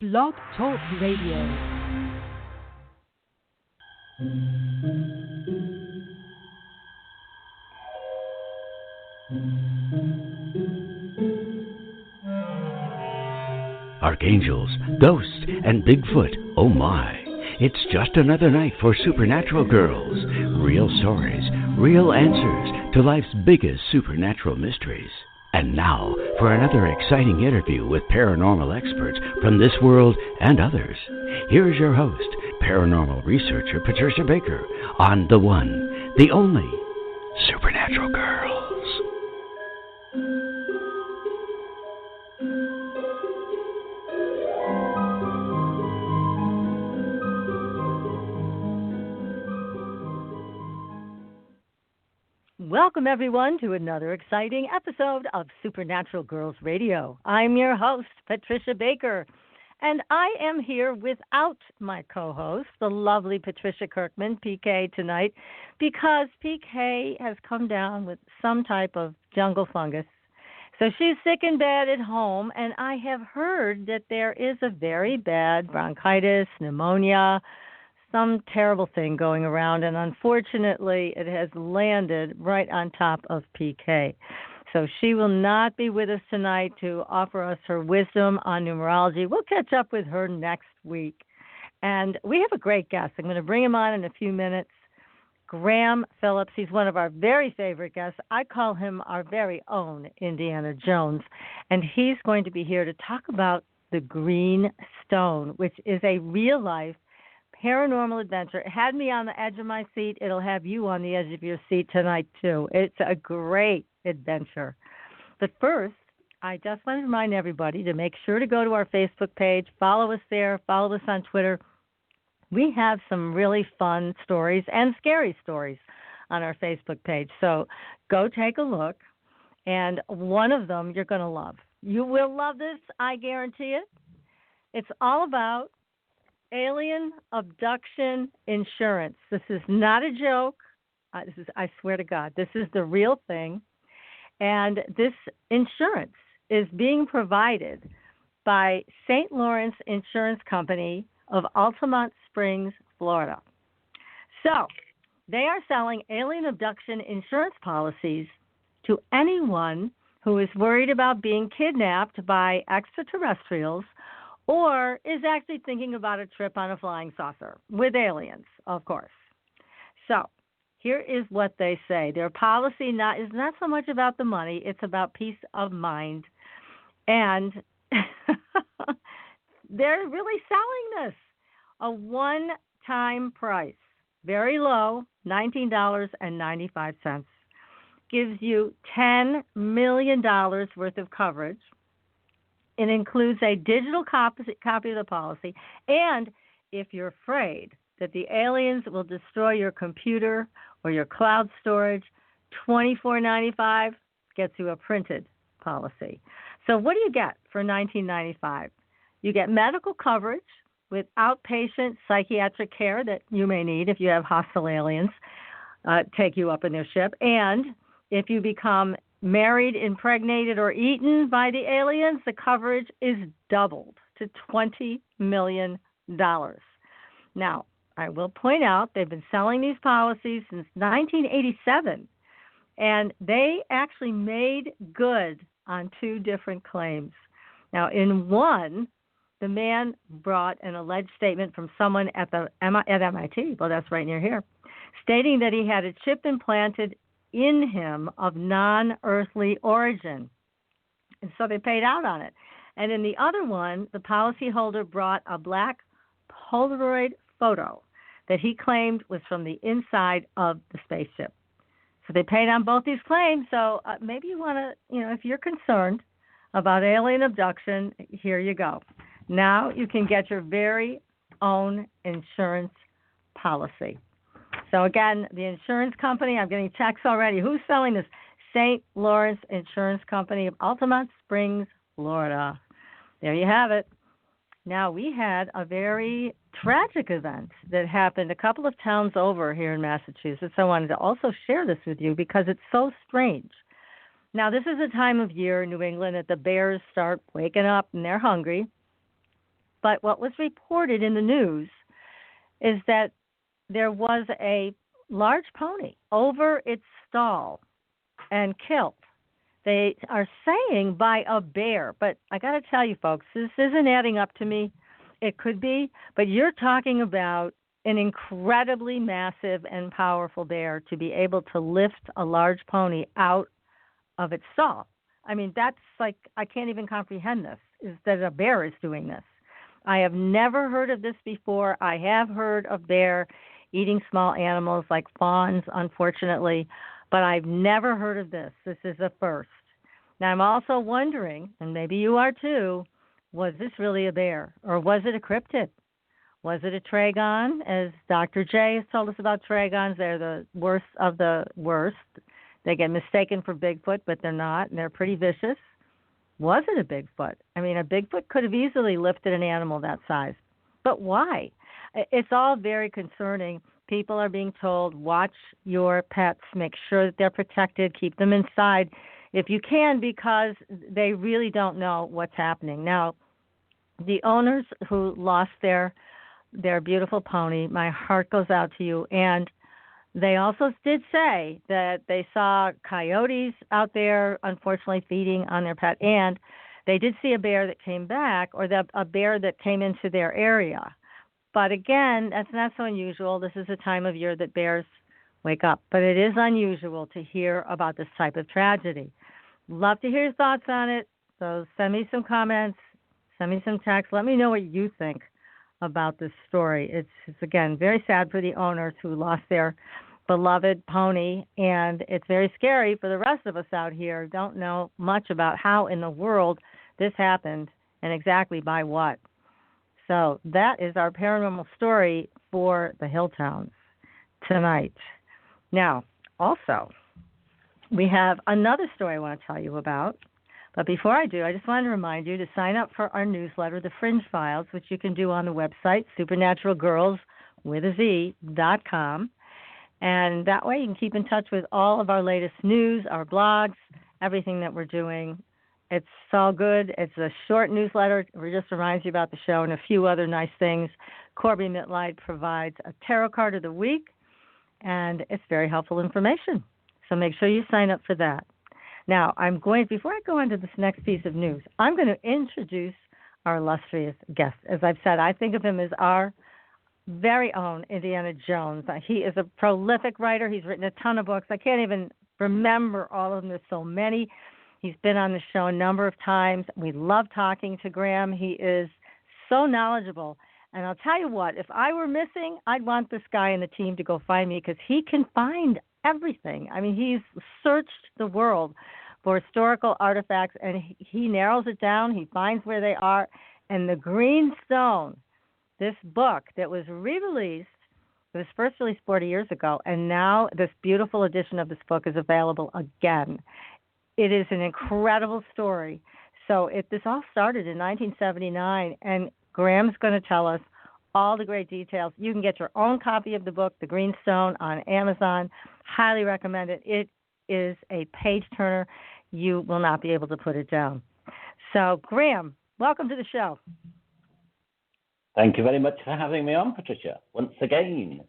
Blog Talk Radio. Archangels, ghosts, and Bigfoot, oh my. It's just another night for Supernatural Girls. Real stories, real answers to life's biggest supernatural mysteries. And now, for another exciting interview with paranormal experts from this world and others. Here's your host, paranormal researcher Patricia Baker, on the one, the only, Supernatural Girls. Welcome, everyone, to another exciting episode of Supernatural Girls Radio. I'm your host, Patricia Baker, and I am here without my co-host, the lovely Patricia Kirkman, PK, tonight, because PK has come down with some type of jungle fungus. So she's sick in bed at home, and I have heard that there is a very bad bronchitis, pneumonia, some terrible thing going around, and unfortunately it has landed right on top of PK. So she will not be with us tonight to offer us her wisdom on numerology. We'll catch up with her next week. And we have a great guest. I'm going to bring him on in a few minutes. Graham Phillips. He's one of our very favorite guests. I call him our very own Indiana Jones. And he's going to be here to talk about the Green Stone, which is a real-life paranormal adventure. It had me on the edge of my seat. It'll have you on the edge of your seat tonight, too. It's a great adventure. But first, I just want to remind everybody to make sure to go to our Facebook page, follow us there, follow us on Twitter. We have some really fun stories and scary stories on our Facebook page. So go take a look, and one of them you're going to love. You will love this, I guarantee it. It's all about alien abduction insurance. This is not a joke. I swear to God, this is the real thing. And this insurance is being provided by St. Lawrence Insurance Company of Altamont Springs, Florida. So they are selling alien abduction insurance policies to anyone who is worried about being kidnapped by extraterrestrials or is actually thinking about a trip on a flying saucer with aliens, of course. So here is what they say. Their policy is not so much about the money, it's about peace of mind. And they're really selling this. A one-time price, very low, $19.95, gives you $10 million worth of coverage. It includes a digital copy of the policy, and if you're afraid that the aliens will destroy your computer or your cloud storage, $24.95 gets you a printed policy. So what do you get for $19.95? You get medical coverage with outpatient psychiatric care that you may need if you have hostile aliens take you up in their ship, and if you become married, impregnated, or eaten by the aliens, the coverage is doubled to $20 million. Now, I will point out they've been selling these policies since 1987, and they actually made good on two different claims. Now, in one, the man brought an alleged statement from someone at MIT, well, that's right near here, stating that he had a chip implanted in him of non-earthly origin. And so they paid out on it. And in the other one, the policyholder brought a black Polaroid photo that he claimed was from the inside of the spaceship. So they paid on both these claims. So maybe you want to, if you're concerned about alien abduction, here you go. Now you can get your very own insurance policy. So, again, the insurance company, I'm getting texts already. Who's selling this? St. Lawrence Insurance Company of Altamont Springs, Florida. There you have it. Now, we had a very tragic event that happened a couple of towns over here in Massachusetts. I wanted to also share this with you because it's so strange. Now, this is a time of year in New England that the bears start waking up and they're hungry. But what was reported in the news is that there was a large pony over its stall and killed. They are saying by a bear, but I got to tell you, folks, this isn't adding up to me. It could be, but you're talking about an incredibly massive and powerful bear to be able to lift a large pony out of its stall. I mean, that's like, I can't even comprehend this, is that a bear is doing this. I have never heard of this before. I have heard of bear eating small animals like fawns, unfortunately, but I've never heard of this. This is a first. Now, I'm also wondering, and maybe you are too, was this really a bear, or was it a cryptid? Was it a tragon? As Dr. J has told us about tragons, they're the worst of the worst. They get mistaken for Bigfoot, but they're not, and they're pretty vicious. Was it a Bigfoot? I mean, a Bigfoot could have easily lifted an animal that size. But why? It's all very concerning. People are being told, watch your pets, make sure that they're protected, keep them inside if you can, because they really don't know what's happening. Now, the owners who lost their beautiful pony, my heart goes out to you. And they also did say that they saw coyotes out there, unfortunately, feeding on their pet. And they did see a bear that came back, or a bear that came into their area. But again, that's not so unusual. This is a time of year that bears wake up. But it is unusual to hear about this type of tragedy. Love to hear your thoughts on it. So send me some comments, send me some text. Let me know what you think about this story. It's again, very sad for the owners who lost their beloved pony, and it's very scary for the rest of us out here who don't know much about how in the world this happened and exactly by what. So that is our paranormal story for the Hilltowns tonight. Now, also, we have another story I want to tell you about. But before I do, I just want to remind you to sign up for our newsletter, The Fringe Files, which you can do on the website, supernaturalgirls.com. And that way you can keep in touch with all of our latest news, our blogs, everything that we're doing. It's all good. It's a short newsletter. It just reminds you about the show and a few other nice things. Corby Mitlight provides a tarot card of the week, and it's very helpful information. So make sure you sign up for that. Now, before I go on to this next piece of news, I'm going to introduce our illustrious guest. As I've said, I think of him as our very own Indiana Jones. He is a prolific writer. He's written a ton of books. I can't even remember all of them. There's so many. He's been on the show a number of times. We love talking to Graham. He is so knowledgeable. And I'll tell you what, if I were missing, I'd want this guy in the team to go find me, because he can find everything. I mean, he's searched the world for historical artifacts, and he narrows it down. He finds where they are. And the Green Stone, this book that was re-released, it was first released 40 years ago, and now this beautiful edition of this book is available again. It is an incredible story. So this all started in 1979, and Graham's going to tell us all the great details. You can get your own copy of the book, The Green Stone, on Amazon. Highly recommend it. It is a page-turner. You will not be able to put it down. So, Graham, welcome to the show. Thank you very much for having me on, Patricia, once again.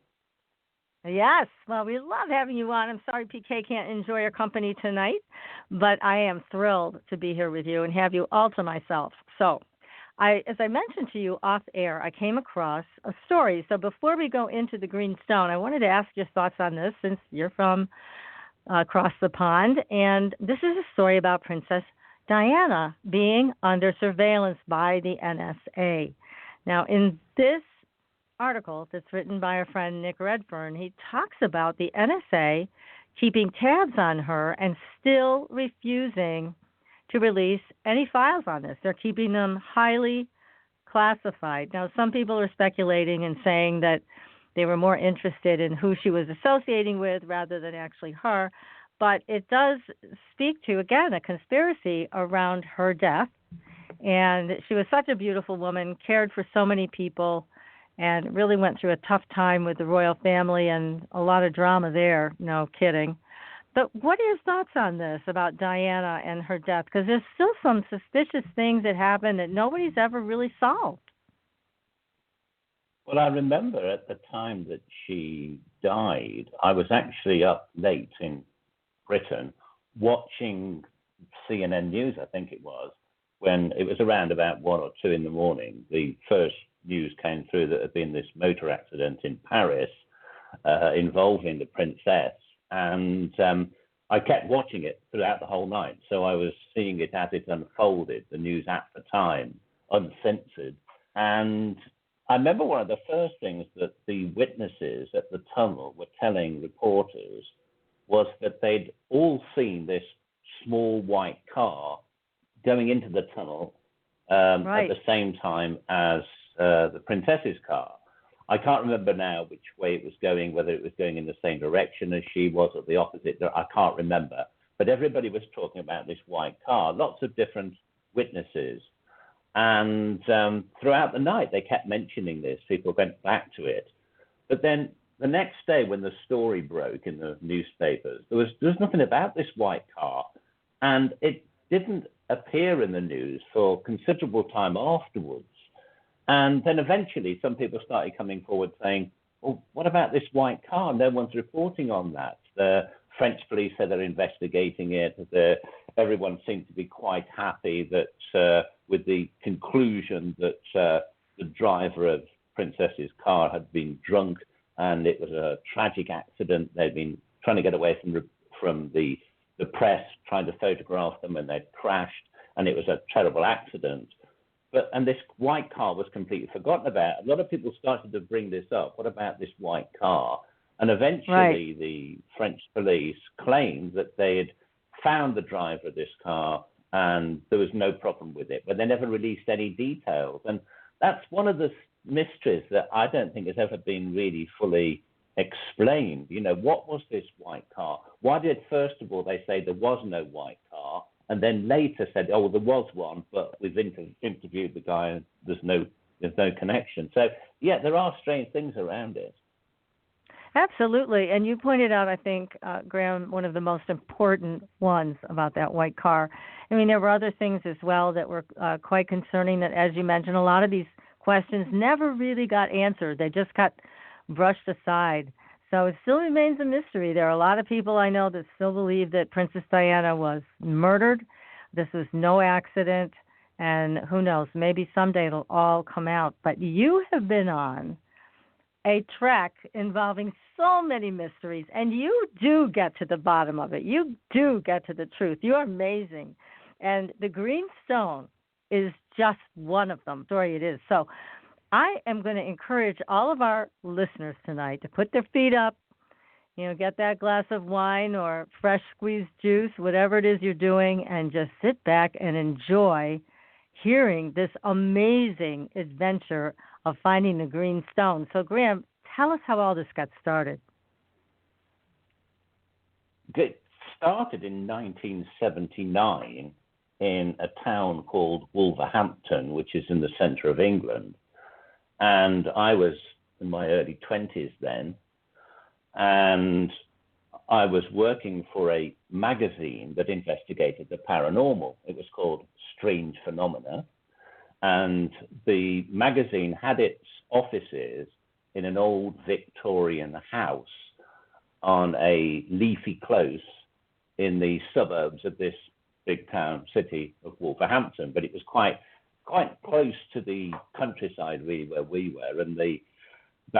Yes, well, we love having you on. I'm sorry PK can't enjoy your company tonight, but I am thrilled to be here with you and have you all to myself. So, as I mentioned to you off air, I came across a story. So before we go into the Green Stone, I wanted to ask your thoughts on this, since you're from across the pond. And this is a story about Princess Diana being under surveillance by the NSA. Now, in this article that's written by our friend Nick Redfern, he talks about the NSA keeping tabs on her and still refusing to release any files on this. They're keeping them highly classified. Now, some people are speculating and saying that they were more interested in who she was associating with rather than actually her. But it does speak to, again, a conspiracy around her death. And she was such a beautiful woman, cared for so many people, and really went through a tough time with the royal family and a lot of drama there, no kidding. But what are your thoughts on this about Diana and her death? Because there's still some suspicious things that happened that nobody's ever really solved. Well, I remember at the time that she died, I was actually up late in Britain watching CNN News, I think it was, when it was around about 1 or 2 in the morning. The first news came through that had been this motor accident in Paris involving the princess. And I kept watching it throughout the whole night. So I was seeing it as it unfolded, the news at the time, uncensored. And I remember one of the first things that the witnesses at the tunnel were telling reporters was that they'd all seen this small white car going into the tunnel at the same time as the princess's car. I can't remember now which way it was going, whether it was going in the same direction as she was or the opposite. I can't remember. But everybody was talking about this white car, lots of different witnesses. And throughout the night, they kept mentioning this. People went back to it. But then the next day, when the story broke in the newspapers, there was nothing about this white car. And it didn't appear in the news for considerable time afterwards. And then eventually, some people started coming forward saying, well, what about this white car? No one's reporting on that. The French police said they're investigating it. Everyone seemed to be quite happy that with the conclusion that the driver of Princess's car had been drunk and it was a tragic accident. They'd been trying to get away from the press, trying to photograph them, and they'd crashed, and it was a terrible accident. And this white car was completely forgotten about. A lot of people started to bring this up. What about this white car? And eventually the French police claimed that they had found the driver of this car and there was no problem with it, but they never released any details. And that's one of the mysteries that I don't think has ever been really fully explained. You know, what was this white car? Why did, first of all, they say there was no white car, and then later said, oh, there was one, but we've interviewed the guy and there's no connection. So, yeah, there are strange things around it. Absolutely. And you pointed out, I think, Graham, one of the most important ones about that white car. I mean, there were other things as well that were quite concerning that, as you mentioned, a lot of these questions never really got answered. They just got brushed aside. So it still remains a mystery. There are a lot of people I know that still believe that Princess Diana was murdered. This was no accident. And who knows, maybe someday it'll all come out. But you have been on a trek involving so many mysteries, and you do get to the bottom of it. You do get to the truth. You are amazing. And the green stone is just one of them. Sorry, it is. So I am going to encourage all of our listeners tonight to put their feet up, get that glass of wine or fresh squeezed juice, whatever it is you're doing, and just sit back and enjoy hearing this amazing adventure of finding the green stone. So, Graham, tell us how all this got started. It started in 1979 in a town called Wolverhampton, which is in the centre of England. And I was in my early 20s then, and I was working for a magazine that investigated the paranormal. It was called Strange Phenomena. And the magazine had its offices in an old Victorian house on a leafy close in the suburbs of this big town city of Wolverhampton. But it was quite close to the countryside, really, where we were. And the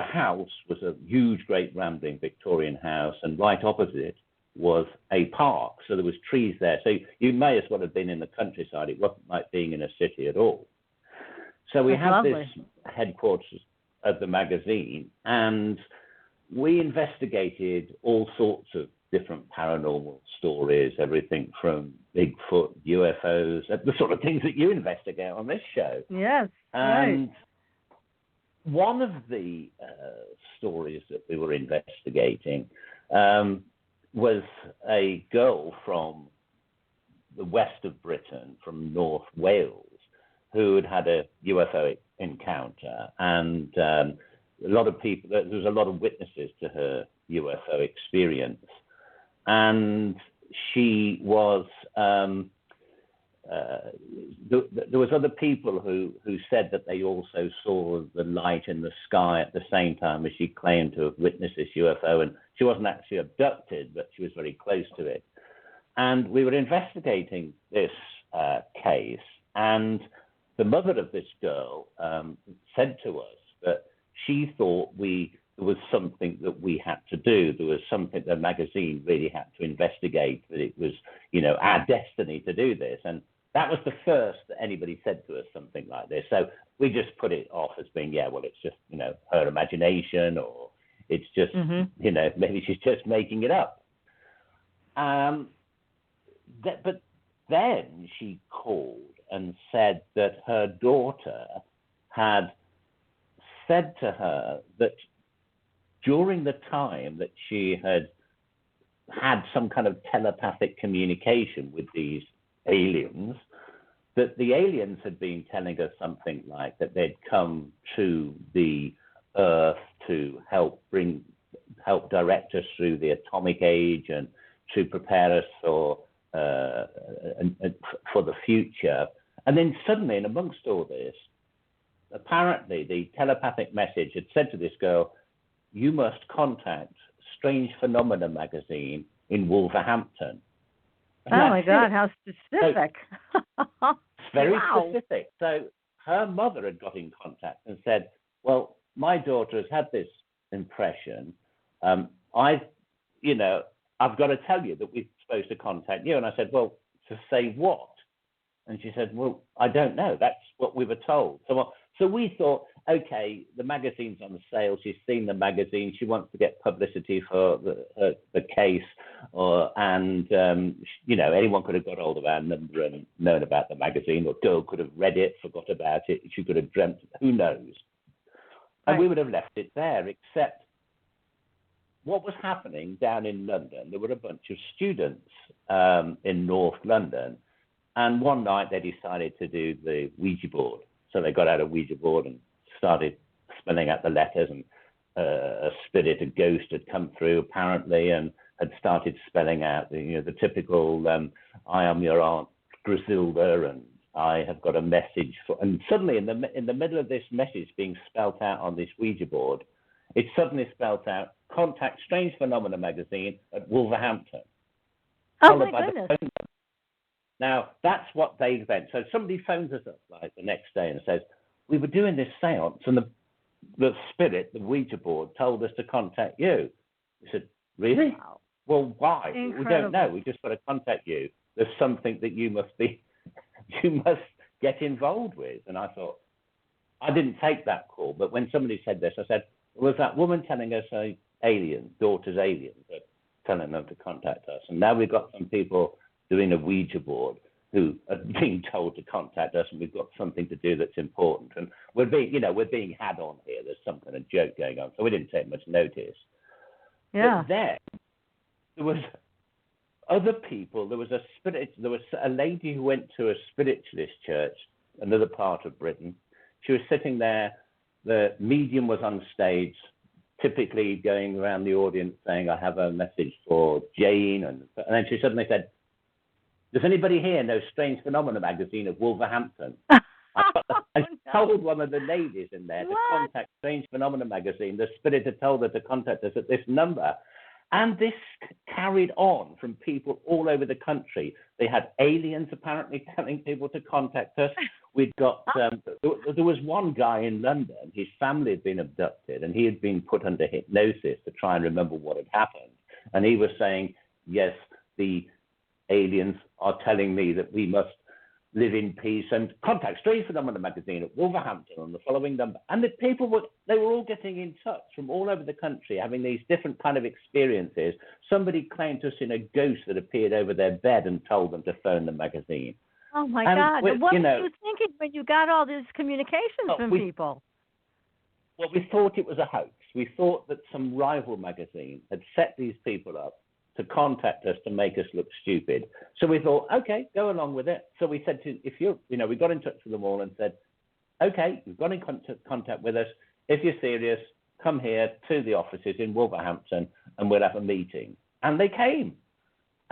house was a huge, great, rambling Victorian house, and right opposite was a park. So there was trees there. So you may as well have been in the countryside. It wasn't like being in a city at all. So we had this headquarters of the magazine, and we investigated all sorts of different paranormal stories, everything from Bigfoot, UFOs, the sort of things that you investigate on this show. Yes, and right. One of the stories that we were investigating was a girl from the west of Britain, from North Wales, who had had a UFO encounter. And a lot of people, there was a lot of witnesses to her UFO experience. And she was there was other people who said that they also saw the light in the sky at the same time as she claimed to have witnessed this UFO, and she wasn't actually abducted, but she was very close to it. And we were investigating this case, and the mother of this girl said to us that she thought there was something that we had to do. There was something the magazine really had to investigate, that it was, our destiny to do this. And that was the first that anybody said to us something like this. So we just put it off as being, it's just, her imagination, or it's just, maybe she's just making it up. But then she called and said that her daughter had said to her that during the time that she had some kind of telepathic communication with these aliens, that the aliens had been telling her something like that they'd come to the Earth to help direct us through the atomic age and to prepare us for the future. And then suddenly, in amongst all this, apparently the telepathic message had said to this girl, "You must contact Strange Phenomena magazine in Wolverhampton." And oh my God, how specific. So, it's very specific. So her mother had got in contact and said, "Well, my daughter has had this impression. I've got to tell you that we're supposed to contact you." And I said, "Well, to say what?" And she said, "Well, I don't know. That's what we were told." So we thought, okay, the magazine's on sale. She's seen the magazine. She wants to get publicity for the case, and anyone could have got hold of our number and known about the magazine, or girl could have read it, forgot about it. She could have dreamt. Who knows? And we would have left it there, except what was happening down in London. There were a bunch of students in North London, and one night they decided to do the Ouija board. So they got out a Ouija board and started spelling out the letters, and a ghost had come through apparently and had started spelling out the typical "I am your Aunt Griselda, and I have got a message for." And suddenly, in the middle of this message being spelt out on this Ouija board, it suddenly spelt out, "Contact Strange Phenomena magazine at Wolverhampton." Oh my goodness! Now, that's what they meant. So somebody phones us up like the next day and says, "We were doing this seance, and the spirit, the Ouija board, told us to contact you." We said, "Really? Wow. Well, why?" Incredible. "We don't know. We just got to contact you. There's something that you must get involved with." And I thought, I didn't take that call. But when somebody said this, I said, "Was that woman telling us daughter's aliens, telling them to contact us?" And now we've got some people doing a Ouija board who are being told to contact us, and we've got something to do that's important. And we're being had on here. There's some kind of joke going on. So we didn't take much notice. Yeah. But then there was other people. There was a lady who went to a spiritualist church, another part of Britain. She was sitting there. The medium was on stage, typically going around the audience saying, "I have a message for Jane." And then she suddenly said, "Does anybody here know Strange Phenomena magazine of Wolverhampton?" I told one of the ladies in there to contact Strange Phenomena magazine. The spirit had told her to contact us at this number. And this carried on from people all over the country. They had aliens apparently telling people to contact us. We'd got, there was one guy in London, his family had been abducted, and he had been put under hypnosis to try and remember what had happened. And he was saying, "Yes, the aliens are telling me that we must live in peace and contact Strange Phenomena magazine at Wolverhampton on the following number." And the people they were all getting in touch from all over the country, having these different kind of experiences. Somebody claimed to have seen a ghost that appeared over their bed and told them to phone the magazine. Oh my God! What were you thinking when you got all this communication from people? Well, we thought it was a hoax. We thought that some rival magazine had set these people up to contact us to make us look stupid. So we thought, okay, go along with it. So we said we got in touch with them all and said, "Okay, you've got in contact with us. If you're serious, come here to the offices in Wolverhampton and we'll have a meeting." And they came.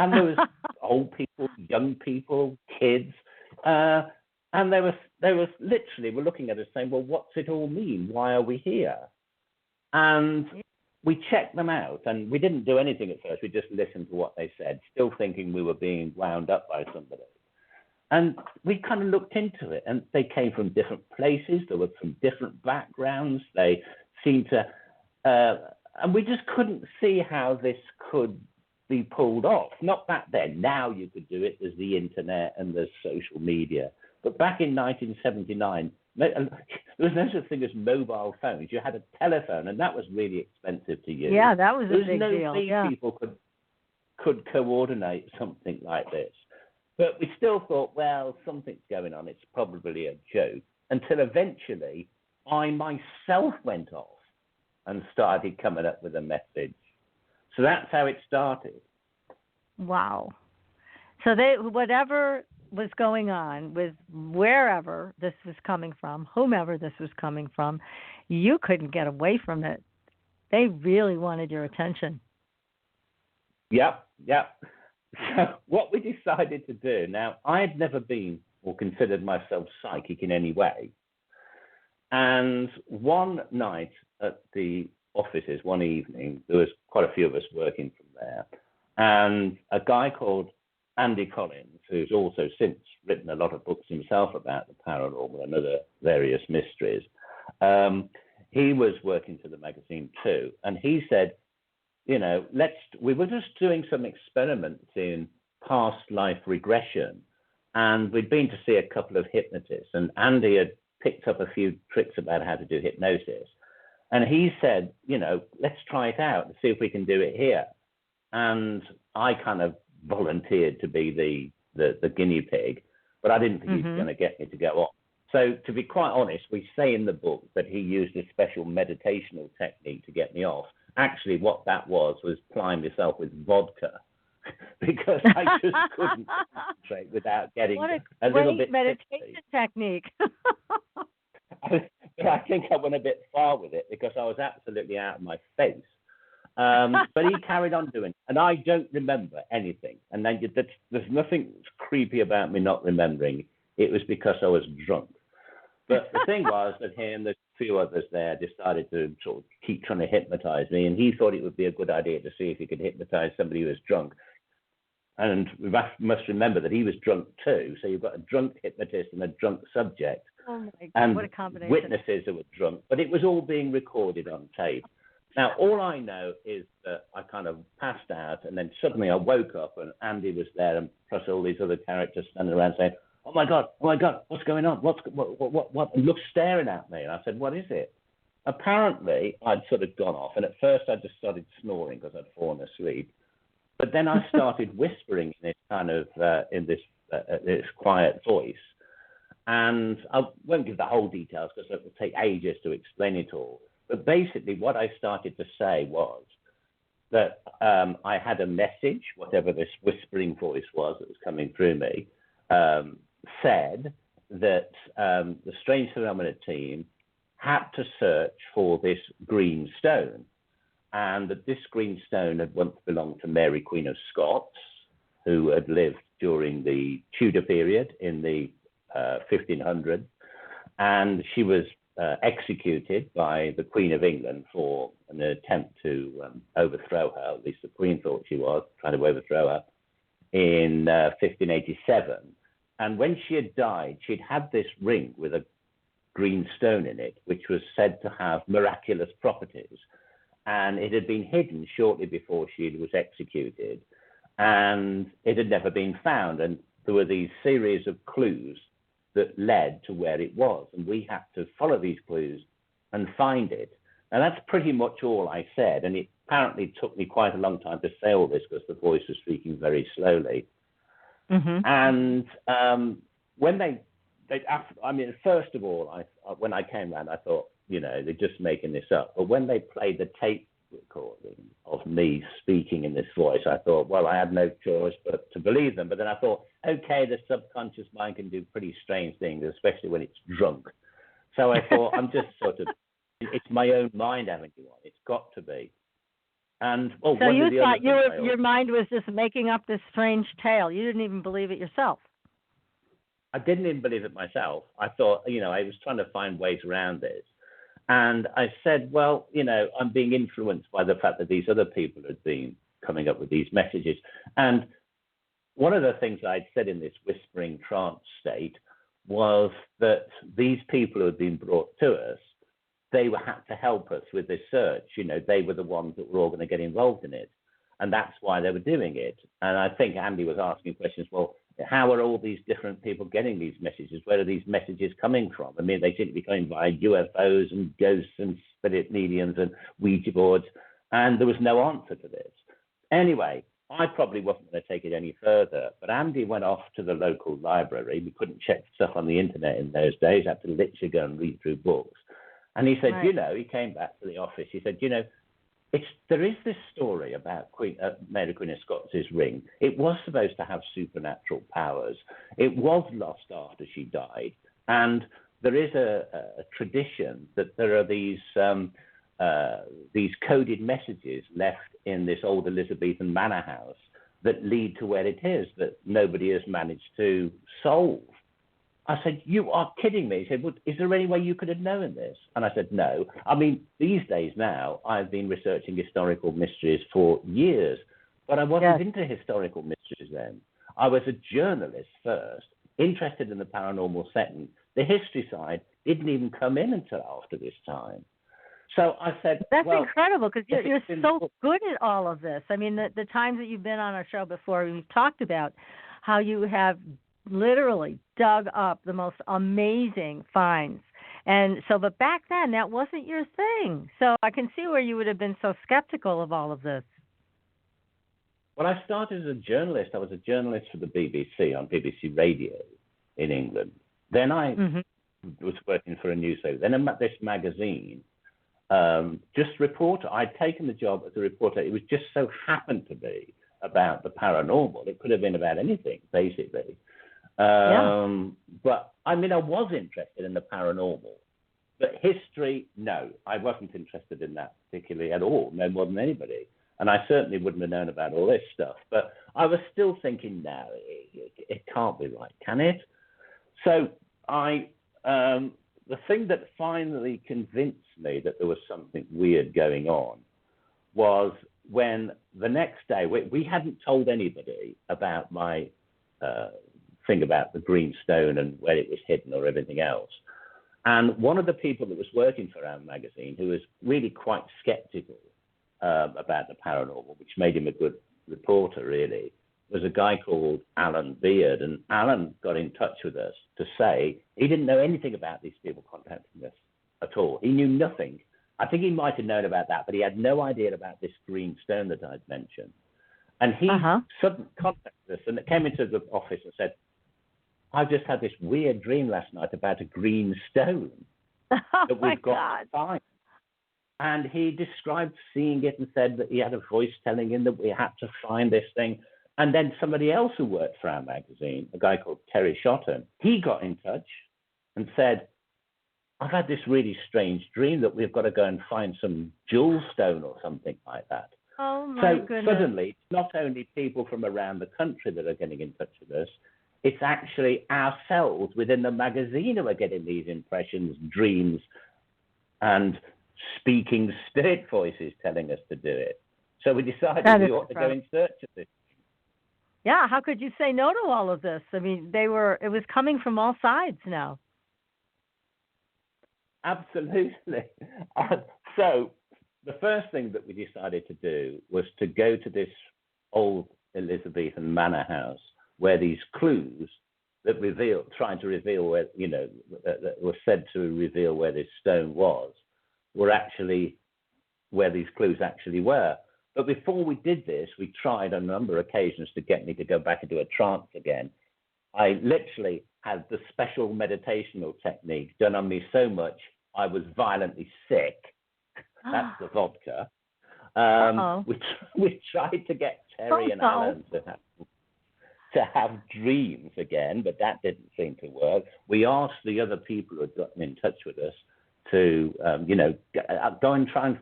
And there was old people, young people, kids. And they was literally were looking at us saying, well, what's it all mean? Why are we here? And we checked them out, and we didn't do anything at first. We just listened to what they said, still thinking we were being wound up by somebody. And we kind of looked into it, and they came from different places. They were from different backgrounds. They seemed to, and we just couldn't see how this could be pulled off. Not back then. Now you could do it. There's the internet and there's social media. But back in 1979, there was no such thing as mobile phones. You had a telephone, and that was really expensive to use. Yeah, that was a big deal. There was no way people could coordinate something like this. But we still thought, well, something's going on. It's probably a joke. Until eventually, I myself went off and started coming up with a message. So that's how it started. Wow. So whatever was going on with wherever this was coming from, whomever this was coming from, you couldn't get away from it. They really wanted your attention. Yep. So what we decided to do, now I had never been or considered myself psychic in any way. And one night at the offices, one evening, there was quite a few of us working from there. And a guy called Andy Collins, who's also since written a lot of books himself about the paranormal and other various mysteries, he was working for the magazine too. And he said, you know, we were just doing some experiments in past life regression. And we'd been to see a couple of hypnotists. And Andy had picked up a few tricks about how to do hypnosis. And he said, you know, let's try it out and see if we can do it here. And I kind of volunteered to be the guinea pig, but I didn't think he was going to get me to go on. So to be quite honest, we say in the book that he used a special meditational technique to get me off. Actually, what that was plying myself with vodka because I just couldn't concentrate without getting a little bit meditation technique. I think I went a bit far with it because I was absolutely out of my face. But he carried on doing it, and I don't remember anything. And then there's nothing creepy about me not remembering. It was because I was drunk. But the thing was that he and the few others there decided to sort of keep trying to hypnotize me, and he thought it would be a good idea to see if he could hypnotize somebody who was drunk. And we must remember that he was drunk too. So you've got a drunk hypnotist and a drunk subject. Oh my God, and what a combination. Witnesses who were drunk, but it was all being recorded on tape. Now, all I know is that I kind of passed out, and then suddenly I woke up, and Andy was there, and plus all these other characters standing around saying, oh my God, what's going on? What? And looked staring at me. And I said, what is it? Apparently, I'd sort of gone off, and at first I just started snoring because I'd fallen asleep. But then I started whispering in this kind of, this quiet voice. And I won't give the whole details because it will take ages to explain it all. But basically what I started to say was that I had a message, whatever this whispering voice was that was coming through me, said that the Strange Phenomena team had to search for this green stone, and that this green stone had once belonged to Mary Queen of Scots, who had lived during the Tudor period in the 1500s, and she was executed by the Queen of England for an attempt to overthrow her, at least the Queen thought she was, trying to overthrow her, in 1587. And when she had died, she'd had this ring with a green stone in it, which was said to have miraculous properties. And it had been hidden shortly before she was executed, and it had never been found. And there were these series of clues that led to where it was, and we had to follow these clues and find it. And that's pretty much all I said, and it apparently took me quite a long time to say all this because the voice was speaking very slowly. And when they first of all, when I came round, I thought, you know, they're just making this up. But when they played the tape recording of me speaking in this voice, I thought, well, I had no choice but to believe them. But then I thought, okay, the subconscious mind can do pretty strange things, especially when it's drunk. So I thought, I'm just sort of, it's my own mind having you on. It's got to be. And so you thought your mind was just making up this strange tale. You didn't even believe it yourself. I didn't even believe it myself. I thought, I was trying to find ways around this. And I said, well, I'm being influenced by the fact that these other people had been coming up with these messages. And one of the things I'd said in this whispering trance state was that these people who had been brought to us, they had to help us with this search. They were the ones that were all going to get involved in it. And that's why they were doing it. And I think Andy was asking questions, well, how are all these different people getting these messages? Where are these messages coming from? I mean, they seem to be coming by UFOs and ghosts and spirit mediums and Ouija boards. And there was no answer to this. Anyway, I probably wasn't going to take it any further, but Andy went off to the local library. We couldn't check stuff on the internet in those days. I had to literally go and read through books. And he said, right. he came back to the office. He said, there is this story about Mary Queen of Scots' ring. It was supposed to have supernatural powers. It was lost after she died. And there is a tradition that there are these coded messages left in this old Elizabethan manor house that lead to where it is that nobody has managed to solve. I said, you are kidding me. He said, well, is there any way you could have known this? And I said, no. I mean, these days now, I've been researching historical mysteries for years, but I wasn't into historical mysteries then. I was a journalist first, interested in the paranormal second. The history side didn't even come in until after this time. So I said, that's incredible because you're so good at all of this. I mean, the times that you've been on our show before, we've talked about how you have literally dug up the most amazing finds. And so, but back then, that wasn't your thing. So I can see where you would have been so skeptical of all of this. When I started as a journalist, I was a journalist for the BBC on BBC Radio in England. Then I was working for a newspaper. Then this magazine, just reporter. I'd taken the job as a reporter. It was just so happened to be about the paranormal. It could have been about anything, basically. But I mean, I was interested in the paranormal, but history, no, I wasn't interested in that particularly at all, no more than anybody. And I certainly wouldn't have known about all this stuff. But I was still thinking, no, it can't be right, can it? So the thing that finally convinced me that there was something weird going on was when the next day, we hadn't told anybody about my thing about the green stone and where it was hidden or everything else. And one of the people that was working for our magazine, who was really quite skeptical about the paranormal, which made him a good reporter, really, was a guy called Alan Beard. And Alan got in touch with us to say he didn't know anything about these people contacting us at all. He knew nothing. I think he might have known about that, but he had no idea about this green stone that I'd mentioned. And he suddenly contacted us and came into the office and said, I just had this weird dream last night about a green stone that we've got to find. And he described seeing it and said that he had a voice telling him that we had to find this thing. And then somebody else who worked for our magazine, a guy called Terry Shotton, he got in touch and said, I've had this really strange dream that we've got to go and find some jewel stone or something like that. Oh, my goodness. So suddenly, it's not only people from around the country that are getting in touch with us, it's actually ourselves within the magazine who are getting these impressions, dreams, and speaking spirit voices telling us to do it. So we decided we ought to go in search of this. Yeah, how could you say no to all of this? I mean, it was coming from all sides now. Absolutely. So the first thing that we decided to do was to go to this old Elizabethan manor house where these clues that tried to reveal where, that were said to reveal where this stone was, were actually where these clues actually were. But before we did this, we tried on a number of occasions to get me to go back into a trance again. I literally had the special meditational technique done on me so much I was violently sick. That's the vodka. We tried to get Terry and Alan to have dreams again, but that didn't seem to work. We asked the other people who had gotten in touch with us to, go and try and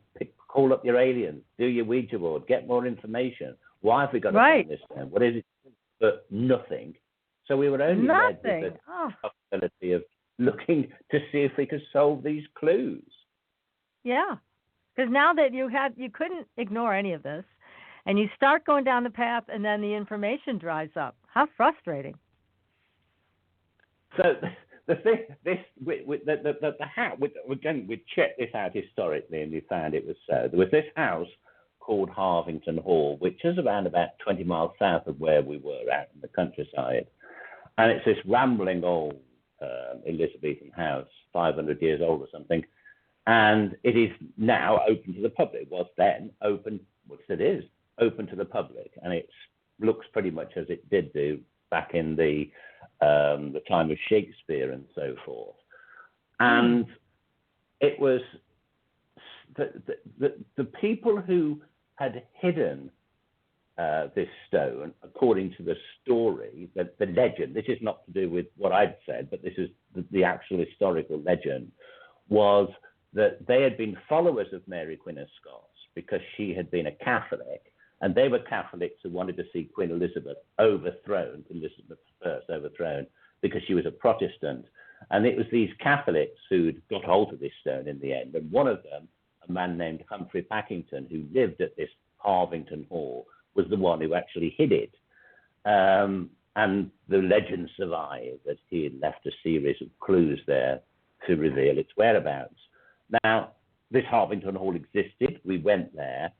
call up your aliens, do your Ouija board, get more information. Why have we got to find this then? What is it? But nothing. So we were only led Nothing. with the possibility of looking to see if we could solve these clues. Yeah, because now that you couldn't ignore any of this, and you start going down the path, and then the information dries up. How frustrating! So the thing, the house. We checked this out historically, and we found it was so. There was this house called Harvington Hall, which is around about 20 miles south of where we were out in the countryside, and it's this rambling old Elizabethan house, 500 years old or something. And it is now open to the public. It was then open, which it is, open to the public. And it looks pretty much as it did do back in the time of Shakespeare and so forth. And it was the people who had hidden this stone, according to the story, the legend, this is not to do with what I'd said, but this is the actual historical legend, was that they had been followers of Mary Queen of Scots because she had been a Catholic, and they were Catholics who wanted to see Queen Elizabeth overthrown, Elizabeth I overthrown, because she was a Protestant. And it was these Catholics who'd got hold of this stone in the end. And one of them, a man named Humphrey Packington, who lived at this Harvington Hall, was the one who actually hid it. And the legend survived that he had left a series of clues there to reveal its whereabouts. Now, this Harvington Hall existed. We went there.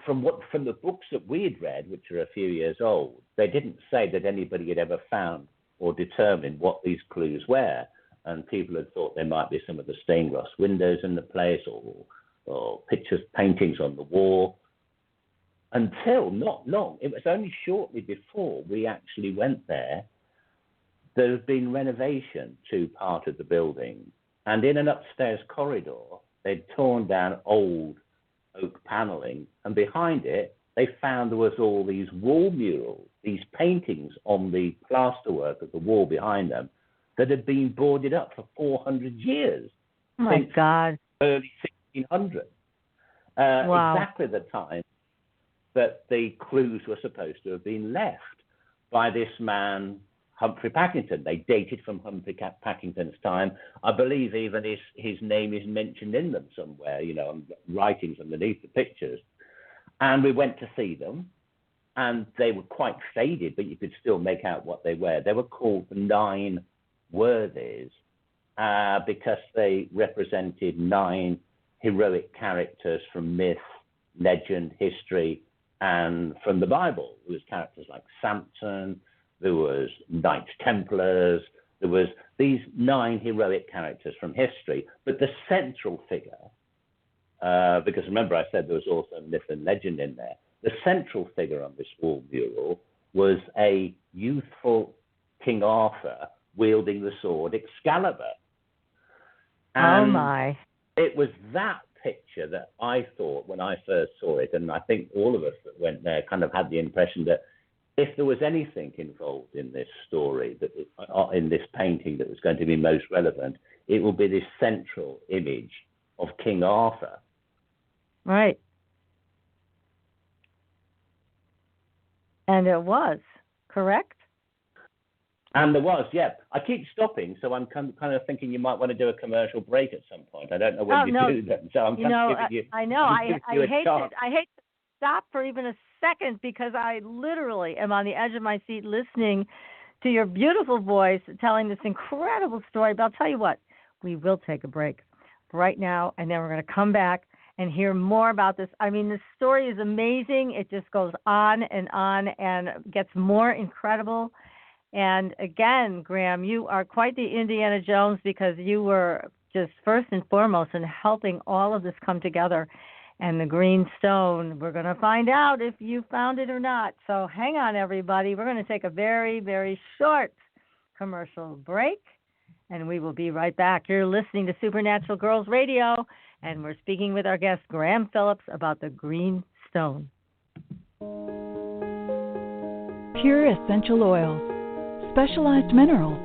From the books that we had read, which are a few years old, they didn't say that anybody had ever found or determined what these clues were. And people had thought there might be some of the stained glass windows in the place, or pictures, paintings on the wall. Until not long, it was only shortly before we actually went there, there had been renovation to part of the building. And in an upstairs corridor, they'd torn down old oak paneling, and behind it, they found there was all these wall murals, these paintings on the plasterwork of the wall behind them that had been boarded up for 400 years. Oh my God. Early 1600s. Wow. Exactly the time that the clues were supposed to have been left by this man, Humphrey Packington. They dated from Humphrey Packington's time. I believe even his name is mentioned in them somewhere, writings underneath the pictures. And we went to see them, and they were quite faded, but you could still make out what they were. They were called the 9 Worthies because they represented 9 heroic characters from myth, legend, history, and from the Bible. There was characters like Samson, there was Knights Templars, there was these 9 heroic characters from history. But the central figure, because remember I said there was also myth and legend in there, the central figure on this wall mural was a youthful King Arthur wielding the sword Excalibur. And oh my. It was that picture that I thought when I first saw it, and I think all of us that went there kind of had the impression that if there was anything involved in this story, that in this painting that was going to be most relevant, it will be this central image of King Arthur. Right. And it was, correct? And there was, yeah. I keep stopping, so I'm kind of thinking you might want to do a commercial break at some point. I don't know when do that, so I'm kind of giving you. I know. I hate to stop for even a second because I literally am on the edge of my seat listening to your beautiful voice telling this incredible story. But I'll tell you what, we will take a break right now, and then we're going to come back and hear more about this. I mean, this story is amazing. It just goes on and gets more incredible. And again, Graham, you are quite the Indiana Jones because you were just first and foremost in helping all of this come together. And the green stone, we're going to find out if you found it or not. So hang on, everybody. We're going to take a very, very short commercial break, and we will be right back. You're listening to Supernatural Girls Radio, and we're speaking with our guest, Graham Phillips, about the green stone. Pure essential oils, specialized minerals,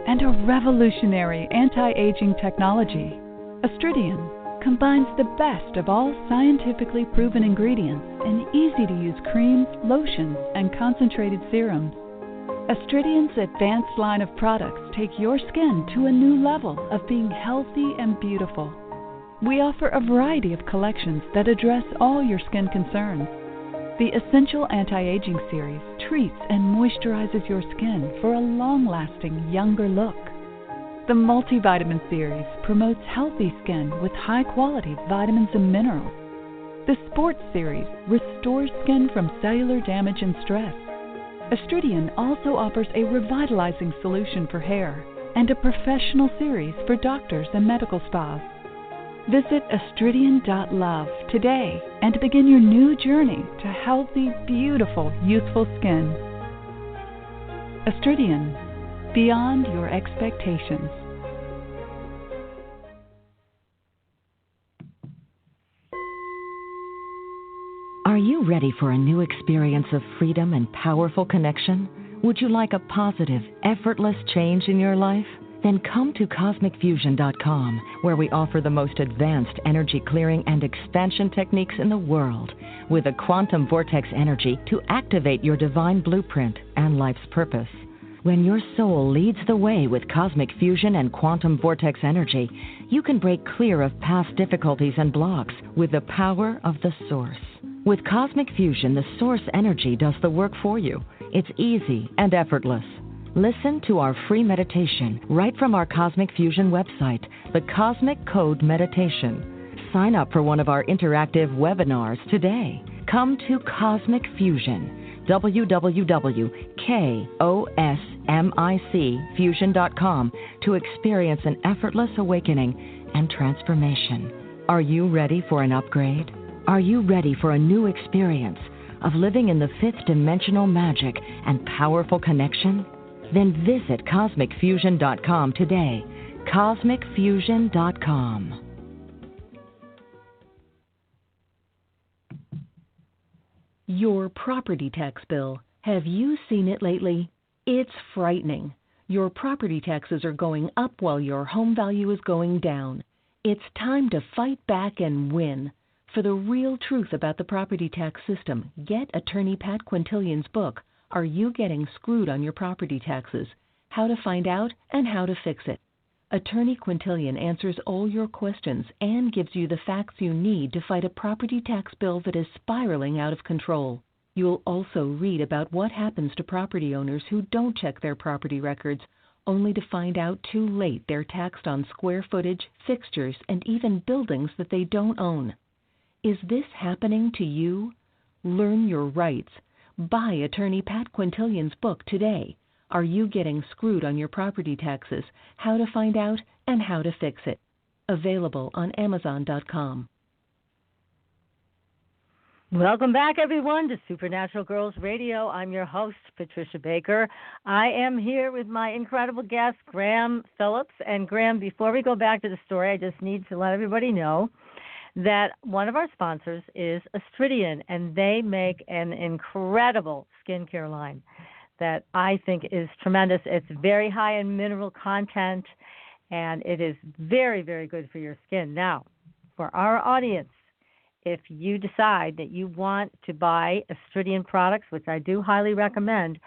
and a revolutionary anti-aging technology. Astridian combines the best of all scientifically proven ingredients in easy-to-use creams, lotions, and concentrated serums. Astridian's advanced line of products take your skin to a new level of being healthy and beautiful. We offer a variety of collections that address all your skin concerns. The Essential Anti-Aging series treats and moisturizes your skin for a long-lasting, younger look. The Multivitamin series promotes healthy skin with high-quality vitamins and minerals. The Sports series restores skin from cellular damage and stress. Astridian also offers a revitalizing solution for hair and a professional series for doctors and medical spas. Visit astridian.love today and begin your new journey to healthy, beautiful, youthful skin. Astridian, beyond your expectations. Are you ready for a new experience of freedom and powerful connection? Would you like a positive, effortless change in your life? Then come to CosmicFusion.com, where we offer the most advanced energy clearing and expansion techniques in the world, with a quantum vortex energy to activate your divine blueprint and life's purpose. When your soul leads the way with cosmic fusion and quantum vortex energy, you can break clear of past difficulties and blocks with the power of the Source. With Cosmic Fusion, the Source energy does the work for you. It's easy and effortless. Listen to our free meditation right from our Cosmic Fusion website, the Cosmic Code Meditation. Sign up for one of our interactive webinars today. Come to Cosmic Fusion, www.CosmicFusion.com, to experience an effortless awakening and transformation. Are you ready for an upgrade? Are you ready for a new experience of living in the fifth dimensional magic and powerful connection? Then visit CosmicFusion.com today. CosmicFusion.com. Your property tax bill. Have you seen it lately? It's frightening. Your property taxes are going up while your home value is going down. It's time to fight back and win. For the real truth about the property tax system, get attorney Pat Quintilian's book, Are You Getting Screwed on Your Property Taxes? How to Find Out and How to Fix It. Attorney Quintilian answers all your questions and gives you the facts you need to fight a property tax bill that is spiraling out of control. You'll also read about what happens to property owners who don't check their property records, only to find out too late they're taxed on square footage, fixtures, and even buildings that they don't own. Is this happening to you? Learn your rights. Buy attorney Pat Quintilian's book today. Are You Getting Screwed on Your Property Taxes? How to Find Out and How to Fix It. Available on Amazon.com. Welcome back, everyone, to Supernatural Girls Radio. I'm your host, Patricia Baker. I am here with my incredible guest, Graham Phillips. And Graham, before we go back to the story, I just need to let everybody know that one of our sponsors is Astridian, and they make an incredible skincare line that I think is tremendous. It's very high in mineral content, and it is very, very good for your skin. Now, for our audience, if you decide that you want to buy Astridian products, which I do highly recommend,